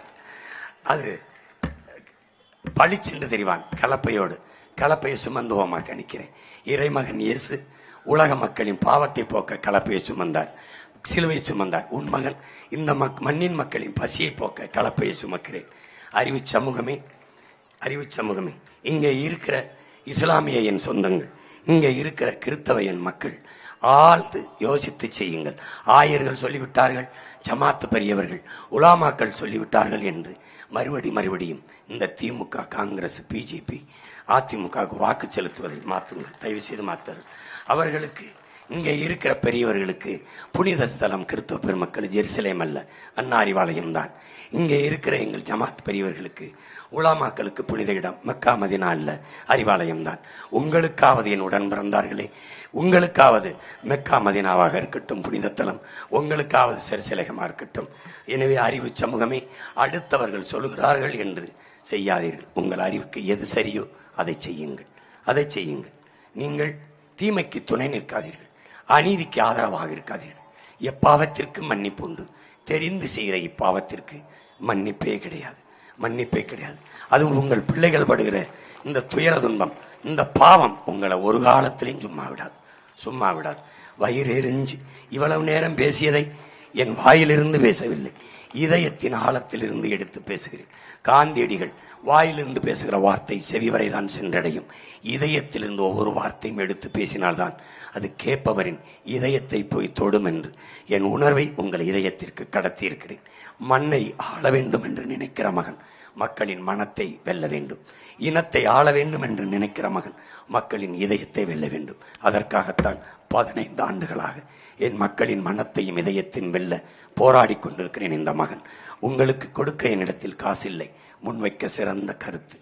அது பளிச்சென்று தெரிவான். கலப்பையை சுமந்துவோமா கணிக்கிறேன். இறைமகன் இயேசு உலக மக்களின் பாவத்தை போக்க கலப்பையை சுமந்தார், சிலுவை சுமந்தார். உன் மகன் இந்த மண்ணின் மக்களின் பசியை போக்க கலப்பையை சுமக்கிறேன். அறிவு சமூகமே, இங்கே இருக்கிற இஸ்லாமிய என் சொந்தங்கள், இங்கே இருக்கிற கிறிஸ்தவ என் மக்கள், ஆழ்ந்து யோசித்து செய்யுங்கள். ஆயர்கள் சொல்லிவிட்டார்கள், ஜமாத்து பெரியவர்கள் உலாமாக்கள் சொல்லிவிட்டார்கள் என்று மறுபடியும் இந்த திமுக, காங்கிரஸ், பிஜேபி, அதிமுக வாக்கு செலுத்துவதை மாற்றுங்கள். தயவு செய்து மாற்றுங்கள். அவர்களுக்கு, இங்கே இருக்கிற பெரியவர்களுக்கு புனித ஸ்தலம் கிறிஸ்தவ பெருமக்கள் ஜெருசலேம் அல்ல, அண்ணா அறிவாலயம் தான். இங்கே இருக்கிற எங்கள் ஜமாத் பெரியவர்களுக்கு, உலாமாக்களுக்கு புனித இடம் மக்கா மதினா அல்ல, அறிவாலயம் தான். உங்களுக்காவது என் உடன் பிறந்தார்களே, உங்களுக்காவது மெக்கா மதினாவாக இருக்கட்டும் புனிதத்தலம், உங்களுக்காவது செருசலேகமாக இருக்கட்டும். எனவே அறிவு சமூகமே, அடுத்தவர்கள் சொல்லுகிறார்கள் என்று செய்யாதீர்கள். உங்கள் அறிவுக்கு எது சரியோ அதை செய்யுங்கள். நீங்கள் தீமைக்கு துணை நிற்காதீர்கள், அநீதிக்கு ஆதரவாக இருக்காதீர்கள். எப்பாவத்திற்கு மன்னிப்பு உண்டு, தெரிந்து செய்கிற இப்பாவத்திற்கு மன்னிப்பே கிடையாது. அதுவும் உங்கள் பிள்ளைகள் படுகிற இந்த துயர துன்பம், இந்த பாவம் உங்களை ஒரு காலத்திலையும் சும்மா விடாது. வயிறு எரிஞ்சு இவ்வளவு நேரம் பேசியதை என் வாயிலிருந்து பேசவில்லை, இதயத்தின் ஆழத்திலிருந்து எடுத்து பேசுகிறேன். காந்தியடிகள் வாயிலிருந்து பேசுகிற வார்த்தை செவிவரை தான் சென்றடையும். இதயத்திலிருந்து ஒவ்வொரு வார்த்தையும் எடுத்து பேசினால்தான் அது கேட்பவரின் இதயத்தை போய் தொடும் என்று என் உணர்வை உங்கள் இதயத்திற்கு கடத்தி இருக்கிறேன். மண்ணை ஆள வேண்டும் என்று நினைக்கிற மகன் மக்களின் மனத்தை வெல்ல வேண்டும். இனத்தை ஆள வேண்டும் என்று நினைக்கிற மகன் மக்களின் இதயத்தை வெல்ல வேண்டும். அதற்காகத்தான் 15 ஆண்டுகளாக என் மக்களின் மனத்தையும் இதயத்தின் வெல்ல போராடி கொண்டிருக்கிறேன். இந்த மகன் உங்களுக்கு கொடுக்க என்னிடத்தில் காசு இல்லை, முன்வைக்க சிறந்த கருத்து,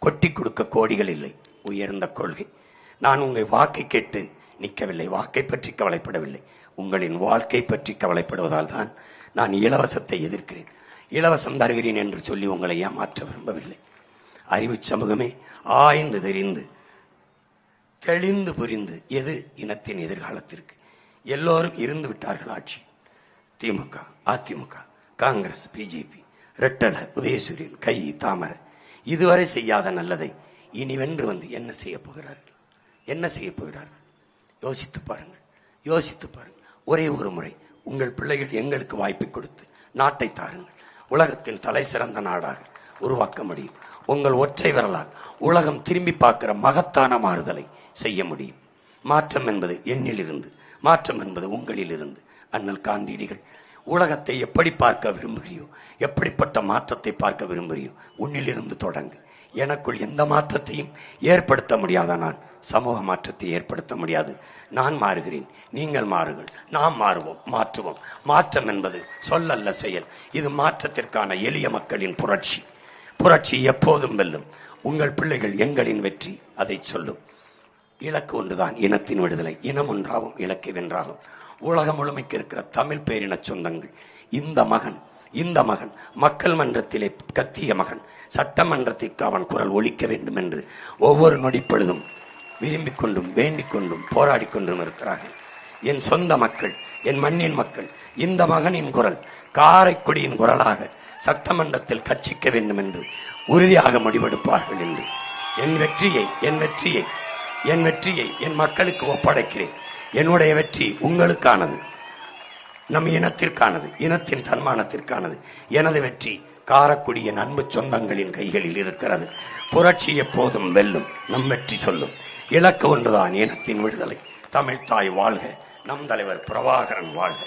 கொட்டி கொடுக்க கோடிகள் இல்லை, உயர்ந்த கொள்கை. நான் உங்கள் வாக்கை கேட்டு நிற்கவில்லை, வாக்கை பற்றி கவலைப்படவில்லை, உங்களின் வாழ்க்கை பற்றி கவலைப்படுவதால் தான் நான் இலவசத்தை எதிர்க்கிறேன். இலவசம் தருகிறேன் என்று சொல்லி உங்களை ஏமாற்ற விரும்பவில்லை. அறிவு சமூகமே, ஆய்ந்து தெரிந்து தெளிந்து புரிந்து எது இனத்தின் எதிர்காலத்திற்கு. எல்லோரும் இருந்து விட்டார்கள் ஆட்சி. திமுக, அதிமுக, காங்கிரஸ், பிஜேபி, ரெட்டல, உதயசூரியன், கை, தாமரை இதுவரை செய்யாத நல்லதை இனி வென்று வந்து என்ன செய்ய போகிறார்கள்? யோசித்து பாருங்கள். ஒரே ஒரு முறை உங்கள் பிள்ளைகள் எங்களுக்கு வாய்ப்பை கொடுத்து நாட்டை தாருங்கள். உலகத்தின் தலை சிறந்த நாடாக உருவாக்க முடியும். உங்கள் ஒற்றை விரலால் உலகம் திரும்பி பார்க்கிற மகத்தான மாறுதலை செய்ய முடியும். மாற்றம் என்பது என்னிலிருந்து, மாற்றம் என்பது உங்களிலிருந்து. அண்ணல் காந்தியடிகள் உலகத்தை எப்படி பார்க்க விரும்புகிறியோ, எப்படிப்பட்ட மாற்றத்தை பார்க்க விரும்புகிறியோ உன்னிலிருந்து தொடங்கு. எனக்குள் எந்த மாற்றத்தையும் ஏற்படுத்த முடியாத நான் சமூக மாற்றத்தை ஏற்படுத்த முடியாது. நான் மாறுகிறேன், நீங்கள் மாறுங்கள், நாம் மாற்றுவோம். மாற்றம் என்பது சொல்லல்ல, செயல். இது மாற்றத்திற்கான எளிய மக்களின் புரட்சி எப்போதும் வெல்லும். உங்கள் பிள்ளைகள் எங்களின் வெற்றி அதை சொல்லும். இலக்கு ஒன்றுதான், இனத்தின் விடுதலை. இனம் ஒன்றாகும், இலக்கை வென்றாகும். உலகம் முழுமைக்கு இருக்கிற தமிழ் பேரின சொந்தங்கள், இந்த மகன் மக்கள் மன்றத்திலே கத்திய மகன், சட்டமன்றத்திற்கு அவன் குரல் ஒலிக்க வேண்டும் என்று ஒவ்வொரு நொடிப்பொழுதும் விரும்பிக் கொண்டும் வேண்டிக் கொண்டும் போராடி கொண்டும் இருக்கிறார்கள். என் சொந்த மக்கள், என் மண்ணின் மக்கள், இந்த மகனின் குரல் காரைக்குடியின் குரலாக சட்டமன்றத்தில் கட்சிக்க வேண்டும் என்று உறுதியாக முடிவெடுப்பார்கள் என்று என் வெற்றியை என் மக்களுக்கு ஒப்படைக்கிறேன். என்னுடைய வெற்றி உங்களுக்கானது, நம் இனத்திற்கானது, இனத்தின் தன்மானத்திற்கானது. எனது வெற்றி காரைக்குடியின் அன்பு சொந்தங்களின் கைகளில் இருக்கிறது. புரட்சி எப்போதும் வெல்லும், நம் வெற்றி சொல்லும். இலக்கு ஒன்றுதான், இனத்தின் விடுதலை. தமிழ் தாய் வாழ்க, நம் தலைவர் பிரபாகரன் வாழ்க.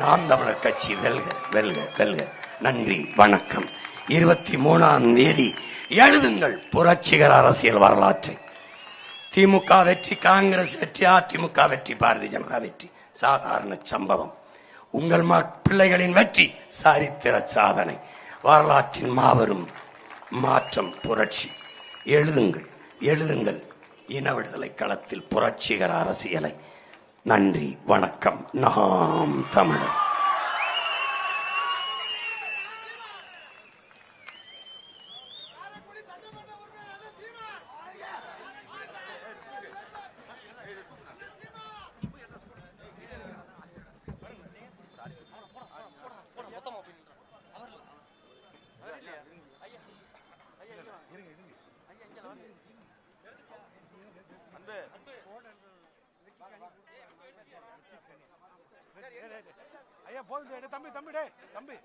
நாம் தமிழர் கட்சி வெல்க வெல்க வெல்க. நன்றி, வணக்கம். 23ஆம் தேதி எழுதுங்கள் புரட்சிகர அரசியல் வரலாற்றை. திமுக வெற்றி, காங்கிரஸ் வெற்றி, அதிமுக வெற்றி, பாரதிய ஜனதா வெற்றி சாதாரண சம்பவம். உங்கள் பிள்ளைகளின் வெற்றி சரித்திர சாதனை, வரலாற்றின் மாபெரும் மாற்றம், புரட்சி. எழுதுங்கள் இன விடுதலை களத்தில் புரட்சிகர அரசியலை. நன்றி, வணக்கம். நாம் தமிழர். ஐயா போதும் தம்பி தம்பி டே தம்பி